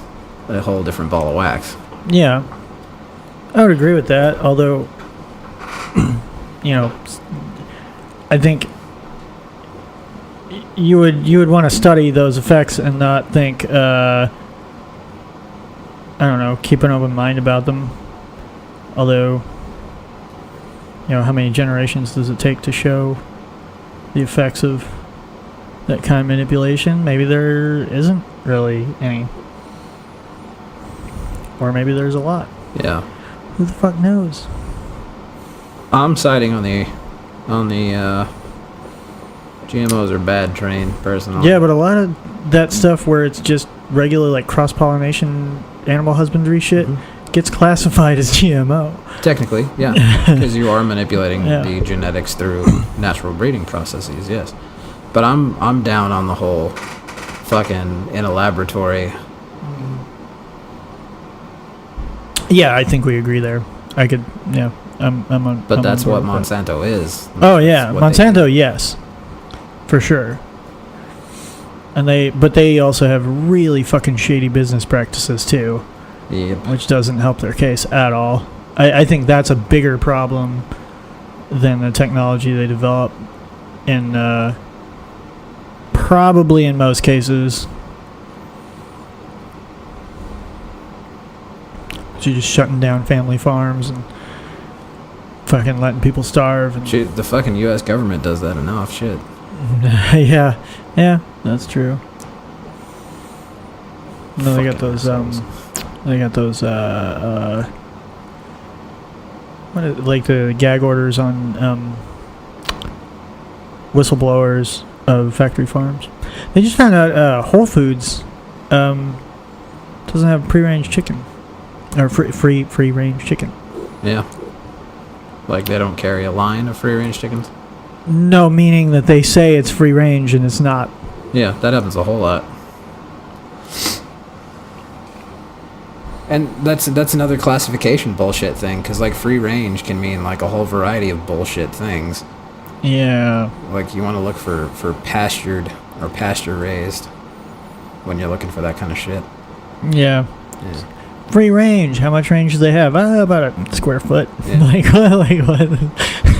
a whole different ball of wax. Yeah, I would agree with that. Although, I think you would want to study those effects and not think, I don't know, keep an open mind about them. Although, how many generations does it take to show the effects of that kind of manipulation? Maybe there isn't really any. Or maybe there's a lot. Yeah. Who the fuck knows? I'm siding on the GMOs are bad train personally. Yeah, but a lot of that stuff where it's just regular like cross-pollination animal husbandry shit gets classified as GMO. Technically, yeah, because you are manipulating Yeah. the genetics through natural breeding processes. Yes, but I'm down on the whole fucking in a laboratory. Yeah, I think we agree there. I could, yeah, I'm on. But I'm that's on what board with that. Monsanto is. Oh yeah, That's what they Monsanto, yes, for sure. And they also have really fucking shady business practices too, do. Yep. which doesn't help their case at all. I think that's a bigger problem than the technology they develop in probably in most cases. So you're just shutting down family farms and fucking letting people starve. And Shit, the fucking U.S. government does that enough. Shit. yeah, that's true. And then they got Fucking those what is, like the gag orders on whistleblowers of factory farms. They just found out Whole Foods doesn't have pre-range chicken or free range chicken. Yeah. Like they don't carry a line of free range chickens. No, meaning that they say it's free range and it's not. Yeah, that happens a whole lot. And that's another classification bullshit thing, because like free range can mean like a whole variety of bullshit things. Yeah. Like you want to look for pastured or pasture raised when you're looking for that kind of shit. Yeah. Yeah. Free range. How much range do they have? About a square foot. Yeah. Like what?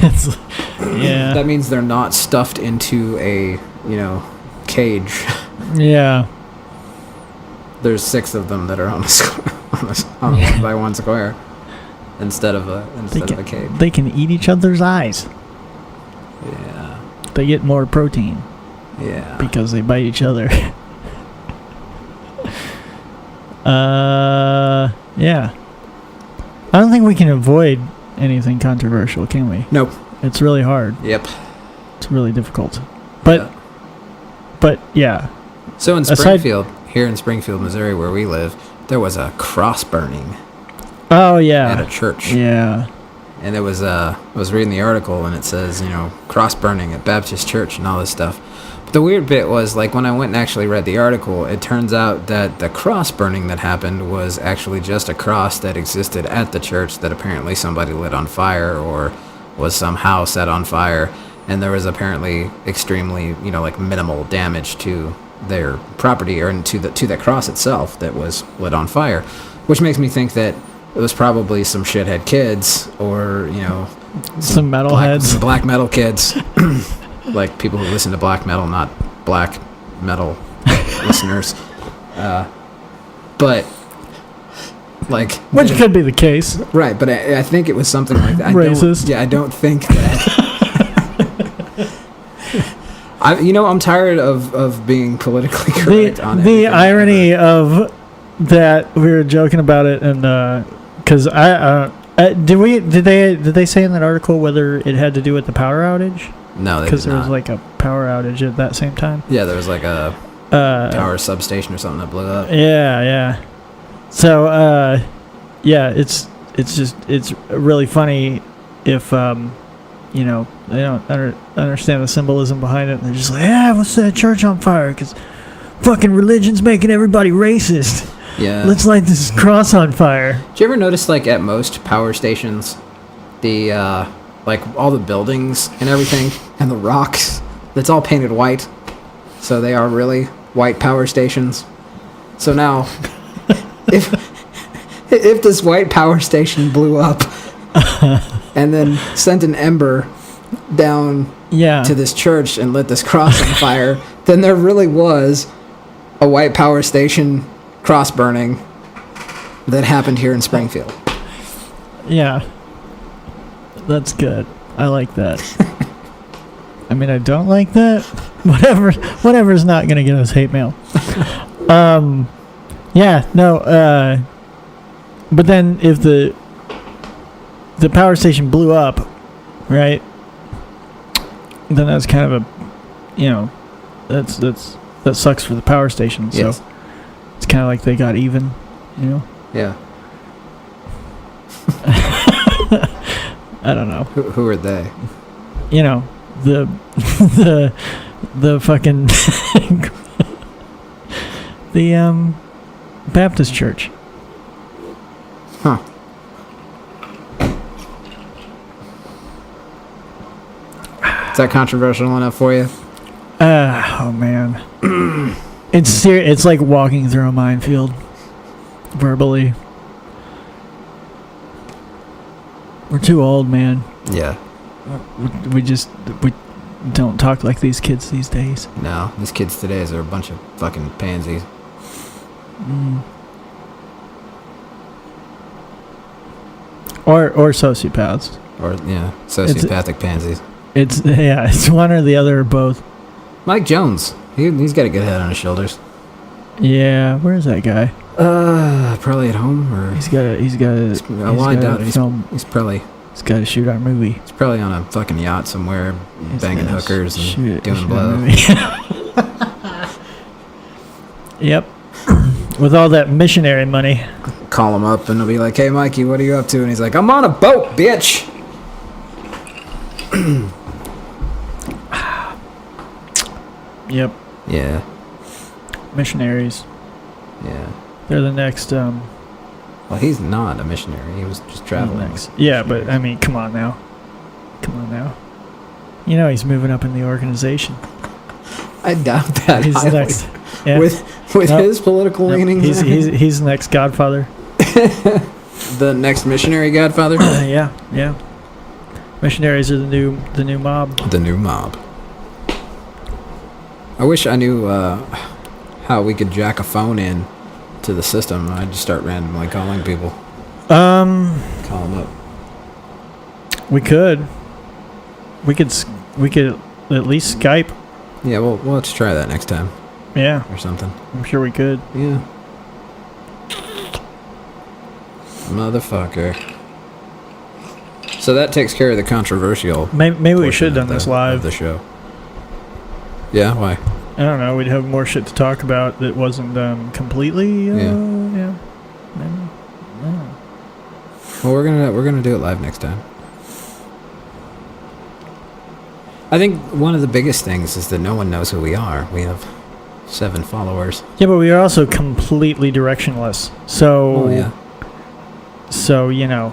It's, yeah. That means they're not stuffed into a, cage. Yeah. There's 6 of them that are on a square, on a 1x1 square instead of a cage. They can eat each other's eyes. Yeah. They get more protein Yeah. because they bite each other. Yeah. I don't think we can avoid anything controversial, can we? Nope. It's really hard. Yep. It's really difficult. But yeah. So in Aside- Springfield, here in Springfield, Missouri, where we live, there was a cross burning Oh at a yeah. church. Yeah. And there was I was reading the article, and it says, cross burning at Baptist Church and all this stuff. But the weird bit was, like, when I went and actually read the article, it turns out that the cross burning that happened was actually just a cross that existed at the church that apparently somebody lit on fire or was somehow set on fire. And there was apparently extremely, like minimal damage to their property or to that cross itself that was lit on fire, which makes me think that it was probably some shithead kids or, Some metalheads. black metal kids, like people who listen to black metal, not black metal listeners. But like, Which could be the case. right, but I think it was something like that. Racist. I don't think that. I'm tired of being politically correct on it. The irony of that, we were joking about it, and because did they say in that article whether it had to do with the power outage? No, they Because did there not. was like a power outage at that same time. Yeah, there was like a tower substation or something that blew up. Yeah. So yeah, it's it's really funny if you know, they don't understand the symbolism behind it. And they're just like, yeah, let's set a church on fire because fucking religion's making everybody racist. Yeah. Let's light this cross on fire. Did you ever notice, like, at most power stations, the, like, all the buildings and everything, and the rocks, that's all painted white. So they are really white power stations. So now, if this white power station blew up and then sent an ember down to this church and lit this cross on fire, then there really was a white power station cross burning that happened here in Springfield. Yeah. That's good. I like that. I mean, I don't like that. Whatever's not going to get us hate mail. Yeah, no, but then if the power station blew up, right, then that's kind of a, you know, that sucks for the power station. So Yes. it's kind of like they got even, you know? Yeah. I don't know. Who are they? You know, the fucking the Baptist church. Huh. Is that controversial enough for you? Oh man. It's like walking through a minefield verbally. We're too old, man. Yeah. We don't talk like these kids these days. No, these kids today are a bunch of fucking pansies. Or sociopaths. Or, yeah, sociopathic pansies. It's one or the other or both. Mike Jones. He's got a good head on his shoulders. Yeah, where's that guy? Probably at home, or He's got I doubt it. He's probably got to shoot our movie. He's probably on a fucking yacht somewhere, banging hookers and doing blow. Yep. With all that missionary money. Call him up and he'll be like, "Hey, Mikey, what are you up to?" And he's like, "I'm on a boat, bitch." Yep. Yeah. Missionaries. Yeah. They're the next. Well, he's not a missionary. He was just traveling. Yeah, but I mean, come on now. You know he's moving up in the organization. I doubt that. He's next. Yeah. With his political leanings. He's the next godfather. The next missionary godfather. Yeah. Missionaries are the new mob. The new mob. I wish I knew how we could jack a phone in to the system. I'd just start randomly calling people. Call them up. We could at least Skype. Yeah, well, let's try that next time. Yeah. Or something. I'm sure we could. Yeah. Motherfucker. So that takes care of the controversial. Maybe we should have done this live. Of the show. Yeah, why? I don't know. We'd have more shit to talk about that wasn't completely. Yeah. Maybe. I don't know. Well, we're gonna do it live next time. I think one of the biggest things is that no one knows who we are. We have 7 followers. Yeah, but we are also completely directionless. So. Oh yeah. So you know.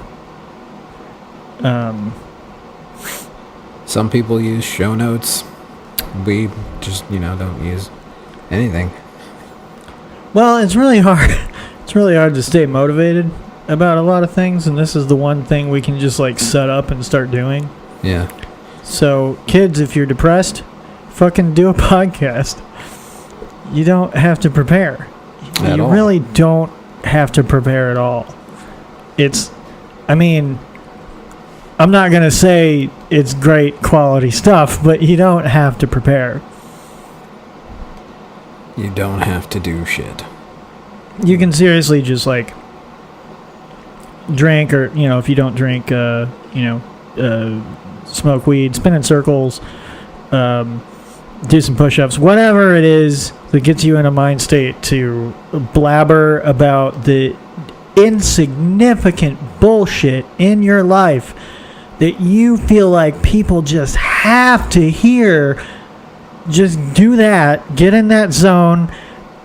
Some people use show notes. We just, don't use anything. Well, it's really hard. It's really hard to stay motivated about a lot of things, and this is the one thing we can just like set up and start doing. Yeah. So, kids, if you're depressed, fucking do a podcast. You don't have to prepare. You really don't have to prepare at all. I'm not going to say it's great quality stuff, but you don't have to prepare. You don't have to do shit. You can seriously just, like, drink or, if you don't drink, smoke weed, spin in circles, do some push-ups, whatever it is that gets you in a mind state to blabber about the insignificant bullshit in your life that you feel like people just have to hear, just do that, get in that zone,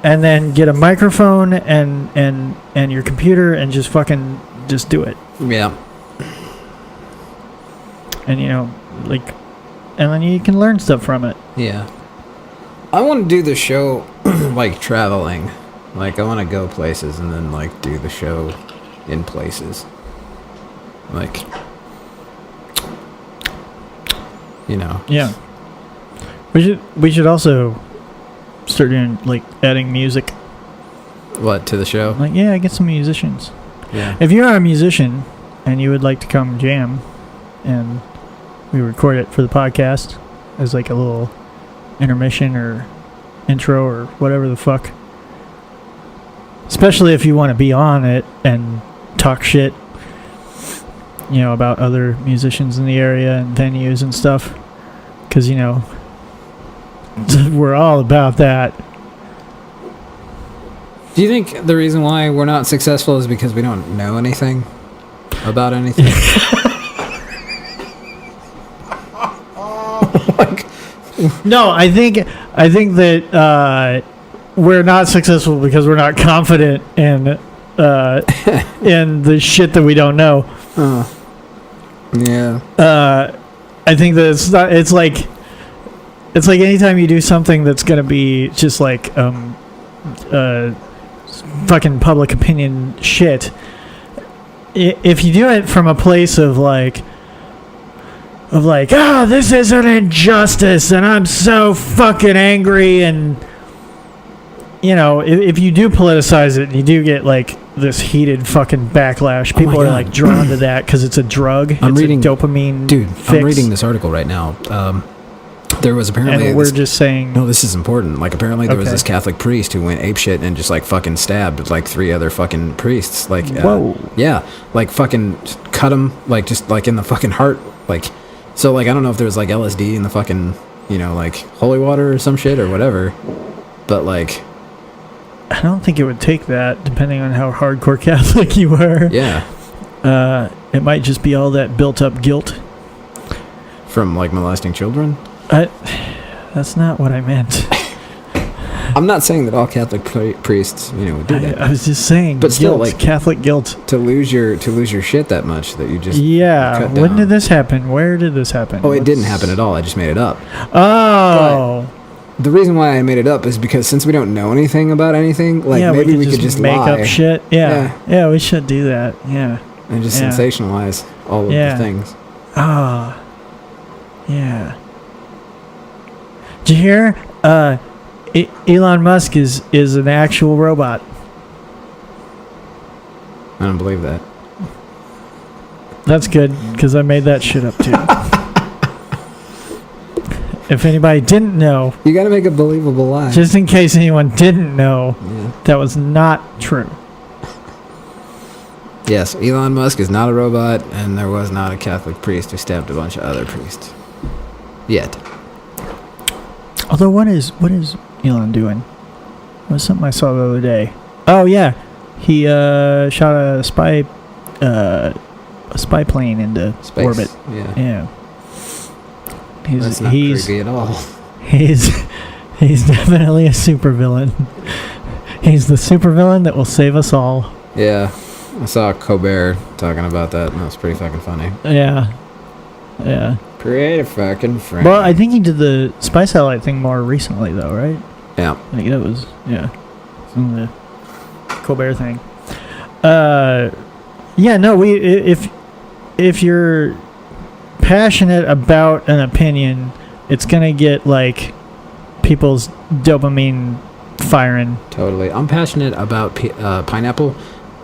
and then get a microphone and your computer and just fucking just do it. Yeah. And and then you can learn stuff from it. Yeah. I want to do the show like traveling. Like I want to go places and then like do the show in places. Like Yeah. We should also start doing like adding music. What, to the show? Like, yeah, get some musicians. Yeah. If you're a musician and you would like to come jam and we record it for the podcast as like a little intermission or intro or whatever the fuck. Especially if you want to be on it and talk shit, about other musicians in the area and venues and stuff. Because, we're all about that. Do you think the reason why we're not successful is because we don't know anything about anything? No, I think that we're not successful because we're not confident in in the shit that we don't know. Yeah. I think that it's like anytime you do something that's gonna be just like fucking public opinion shit. If you do it from a place of like, this is an injustice and I'm so fucking angry, and if you do politicize it, you do get like this heated fucking backlash. People are like drawn to that because it's a drug. I'm reading dopamine. Dude, fix. I'm reading this article right now. There was apparently... And we're just saying... No, this is important. Like, apparently there was this Catholic priest who went apeshit and just, like, fucking stabbed, like, 3 other fucking priests. Like, whoa. Yeah. Like, fucking cut him, like, just, like, in the fucking heart. Like, so, like, I don't know if there was, like, LSD in the fucking, like, holy water or some shit or whatever. But, like... I don't think it would take that, depending on how hardcore Catholic you were. Yeah. It might just be all that built-up guilt. From, like, molesting children? That's not what I meant. I'm not saying that all Catholic priests, would do that. I was just saying, but still, like, Catholic guilt. To lose your shit that much that you just cut down. When did this happen? Where did this happen? Oh, it didn't happen at all. I just made it up. Oh. But the reason why I made it up is because since we don't know anything about anything, like maybe we could just make lie. up shit. Yeah, we should do that. Yeah. And just sensationalize all of the things. Ah. Yeah. Did you hear? Elon Musk is an actual robot. I don't believe that. That's good, because I made that shit up too. If anybody didn't know... You gotta make a believable lie. Just in case anyone didn't know, that was not true. Yes, Elon Musk is not a robot, and there was not a Catholic priest who stabbed a bunch of other priests. Yet. Although, what is Elon doing? It was something I saw the other day. Oh yeah, he shot a spy plane into space. Orbit. Yeah. That's not creepy at all. He's definitely a supervillain. He's the supervillain that will save us all. Yeah, I saw Colbert talking about that, and that was pretty fucking funny. Yeah. Pretty fucking funny. Well, I think he did the spy satellite thing more recently, though, right? Yeah. Like that was from the Colbert thing. If you're passionate about an opinion, it's gonna get like people's dopamine firing. Totally. I'm passionate about pineapple.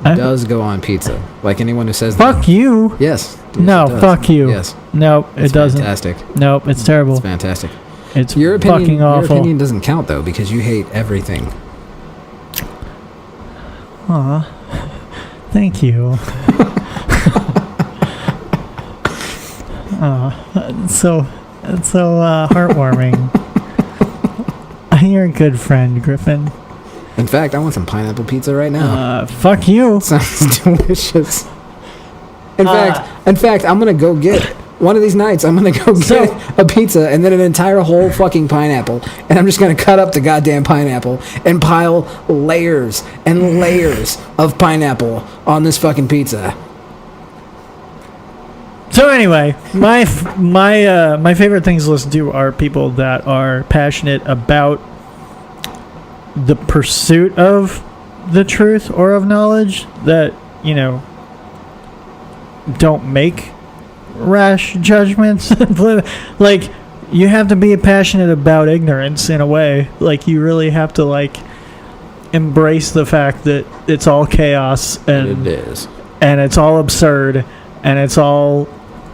Does go on pizza. Like anyone who says fuck that. you. Yes. No, fuck you. Yes. No, it doesn't. Fantastic. Nope, it's terrible. It's fantastic. It's your opinion, fucking awful. Your opinion doesn't count though because you hate everything. Aw. Thank you. It's so heartwarming. You're a good friend, Griffin. In fact, I want some pineapple pizza right now. Fuck you. Sounds delicious. In fact, I'm gonna go get one of these nights. I'm gonna go get a pizza and then an entire whole fucking pineapple, and I'm just gonna cut up the goddamn pineapple and pile layers and layers of pineapple on this fucking pizza. So anyway, my favorite things to listen to are people that are passionate about the pursuit of the truth or of knowledge, that, you know, don't make rash judgments. Like, you have to be passionate about ignorance in a way. Like, you really have to, like, embrace the fact that it's all chaos and it is, and it's all absurd, and it's all,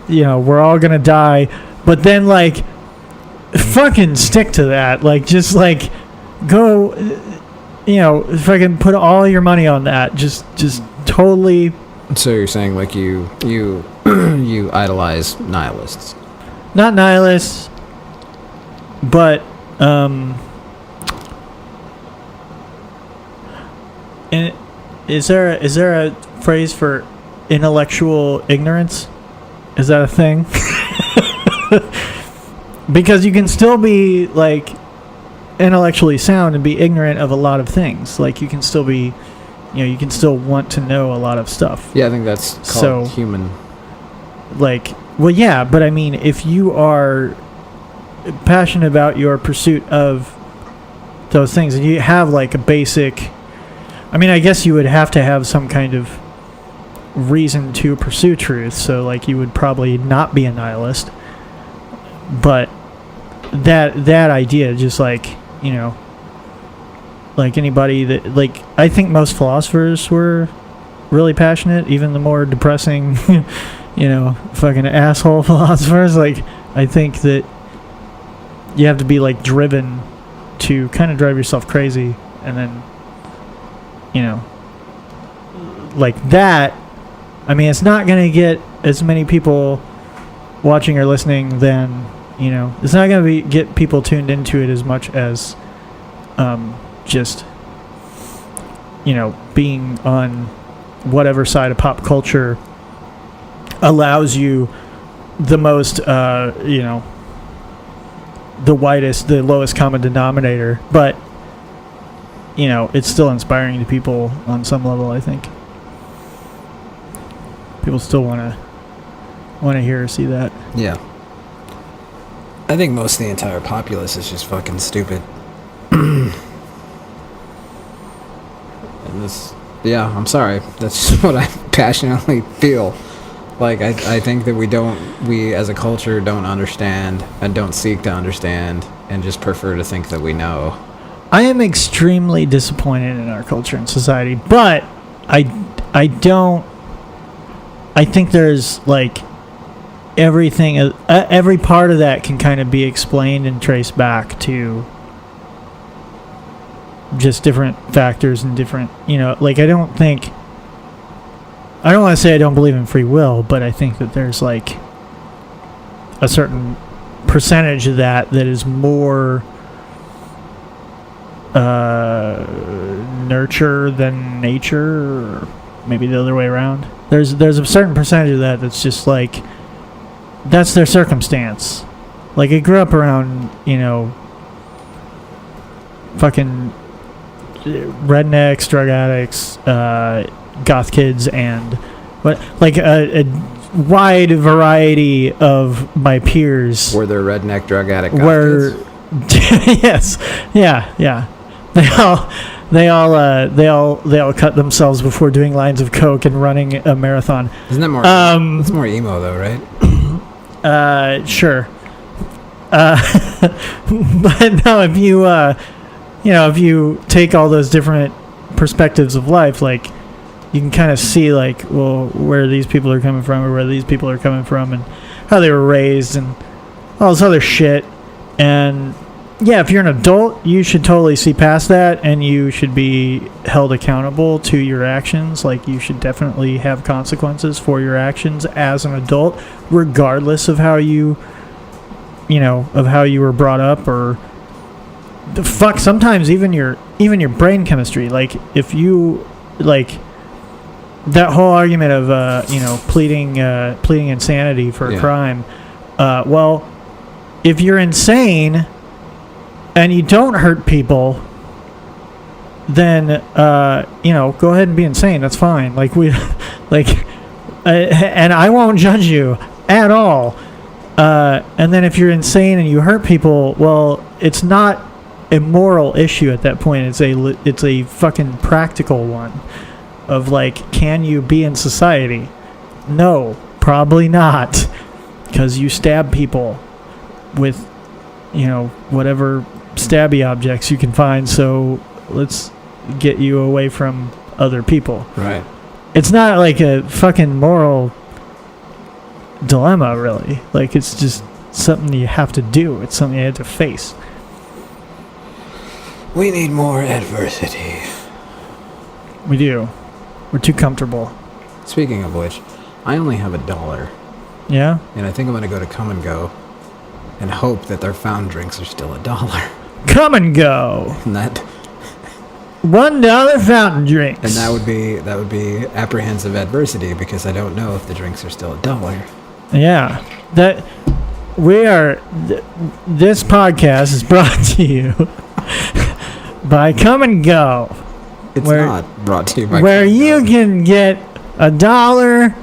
you know, we're all gonna die. But then, like, fucking stick to that. Like, just, like, go, you know, fucking put all your money on that. Just totally. So you're saying, like, you you idolize nihilists? Not nihilists, but and is there a phrase for intellectual ignorance? Is that a thing? Because you can still be, like, intellectually sound and be ignorant of a lot of things. Like, you can still be, you know, you can still want to know a lot of stuff. Yeah, I think that's called human. Like, well, yeah, but I mean, if you are passionate about your pursuit of those things, and you have, like, a basic, I mean, I guess you would have to have some kind of reason to pursue truth. So, like, you would probably not be a nihilist, but that idea, just, like, you know, like anybody that, like, I think most philosophers were really passionate, even the more depressing, you know, fucking asshole philosophers. Like, I think that you have to be, like, driven to kind of drive yourself crazy, and then, you know, like that. I mean, it's not going to get as many people watching or listening then, you know, it's not going to get people tuned into it as much as just, you know, being on whatever side of pop culture allows you the most, you know, the lowest common denominator. But, you know, it's still inspiring to people on some level, I think. People still want to hear or see that. Yeah. I think most of the entire populace is just fucking stupid. And this, yeah, I'm sorry. That's just what I passionately feel. Like, I think that we as a culture don't understand and don't seek to understand and just prefer to think that we know. I am extremely disappointed in our culture and society, but I think there's, like, everything, every part of that can kind of be explained and traced back to just different factors and different, you know, like, I don't want to say I don't believe in free will, but I think that there's, like, a certain percentage of that is more nurture than nature, or maybe the other way around. There's a certain percentage of that that's just, like, that's their circumstance. Like, I grew up around, you know, fucking rednecks, drug addicts, goth kids, and like a wide variety of my peers. Were there redneck drug addict goth kids? Yes, yeah. They all cut themselves before doing lines of coke and running a marathon. Isn't that more? It's more emo though, right? Sure. But no, if you if you take all those different perspectives of life, like, you can kind of see, like, well, where these people are coming from, or where these people are coming from, and how they were raised, and all this other shit. And yeah, if you're an adult, you should totally see past that, and you should be held accountable to your actions. Like, you should definitely have consequences for your actions as an adult, regardless of how you were brought up, or fuck, sometimes even your brain chemistry, like if you like that whole argument of pleading insanity for a crime. Well, if you're insane and you don't hurt people, then go ahead and be insane. That's fine. Like and I won't judge you at all. And then if you're insane and you hurt people, well, it's not a moral issue at that point. It's a fucking practical one of like, can you be in society? No, probably not, because you stab people with whatever stabby objects you can find. So let's get you away from other people. Right. It's not like a fucking moral dilemma, really. Like, it's just something you have to do. It's something you have to face. We need more adversity. We do. We're too comfortable. Speaking of which, I only have $1. Yeah? And I think I'm going to go to Come and Go and hope that their fountain drinks are still $1. Come and Go. And that $1 fountain drinks. And that would be apprehensive adversity, because I don't know if the drinks are still $1. Yeah. This podcast is brought to you by Come and Go. It's not brought to you by where Come and you Go. can get $1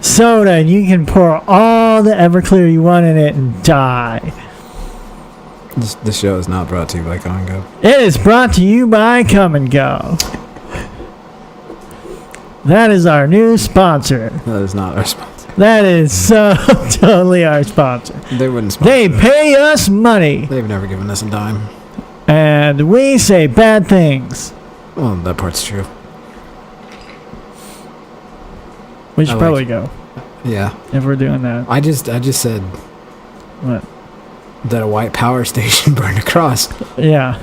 soda and you can pour all the Everclear you want in it and die. This show is not brought to you by Come and Go. It is brought to you by Come and Go. That is our new sponsor. That is not our sponsor. That is so totally our sponsor. They wouldn't sponsor They us. pay us money. They've never given us a dime. And we say bad things. Well, that part's true. We should probably go Yeah. if we're doing that. I just said What? that a white power station burned a cross. Yeah.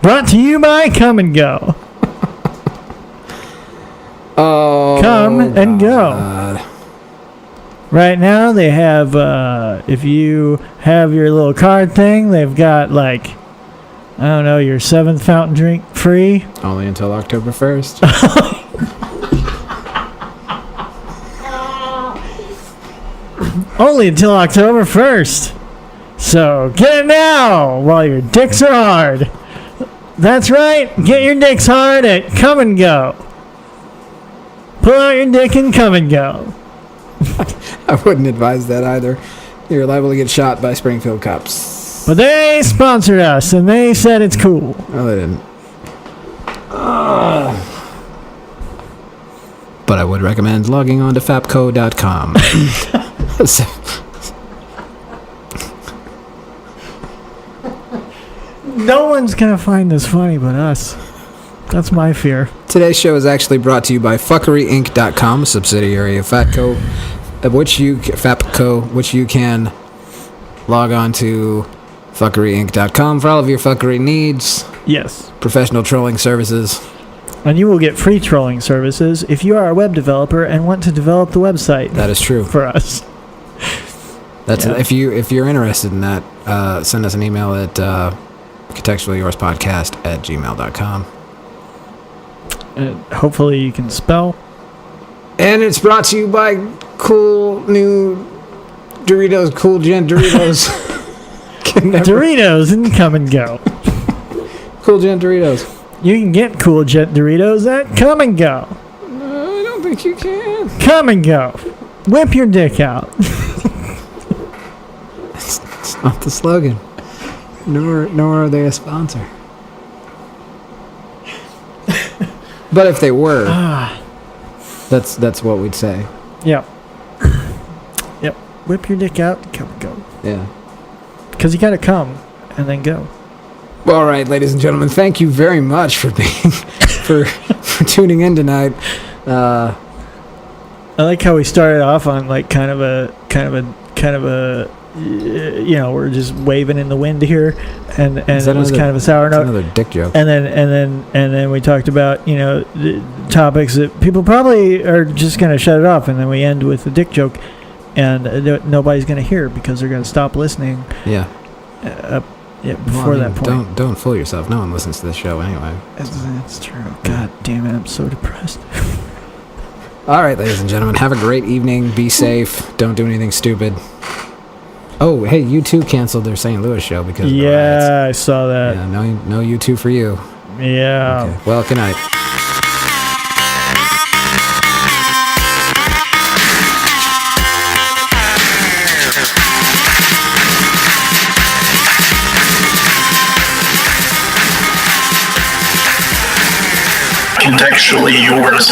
Brought to you by Come and Go. Oh. Come and go. God. Right now they have, if you have your little card thing, they've got like, I don't know, your 7th fountain drink free. Only until October 1st. Only until October 1st. So get it now while your dicks are hard. That's right. Get your dicks hard at Come and Go. Pull out your dick and come and go. I wouldn't advise that either. You're liable to get shot by Springfield cops. But they sponsored us and they said it's cool. No, they didn't. But I would recommend logging on to fapco.com. No one's going to find this funny but us. That's my fear. Today's show is actually brought to you by fuckeryinc.com, a subsidiary of Fatco, which you can log on to fuckeryinc.com for all of your fuckery needs. Yes. Professional trolling services. And you will get free trolling services if you are a web developer and want to develop the website. That is true. For us. That's if you're interested in that, send us an email at contextuallyyourspodcast@gmail.com. Hopefully you can spell. And it's brought to you by cool new Doritos, Cool Gent Doritos. Doritos and Come and Go. Cool Gent Doritos. You can get Cool Jet Doritos at Come and Go. I don't think you can. Come and Go. Whip your dick out. It's not the slogan. Nor are they a sponsor. But if they were, that's what we'd say. Yep. Yep. Whip your dick out and come and go. Yeah. Because you got to come and then go. Well, all right, ladies and gentlemen, thank you very much for being for tuning in tonight. I like how we started off on like kind of a we're just waving in the wind here, and it was kind of a sour note. Another dick joke. And then we talked about the topics that people probably are just gonna shut it off, and then we end with a dick joke, and nobody's gonna hear because they're gonna stop listening. Yeah. Yeah, Well, before I mean, that point. don't fool yourself. No one listens to this show anyway. That's true. God damn it, I'm so depressed. All right, ladies and gentlemen, have a great evening. Be safe. Don't do anything stupid. Oh, hey, U2 canceled their St. Louis show because of the riots. Yeah, I saw that. Yeah, no U2 for you. Yeah. Okay. Well, good night. Contextually yours.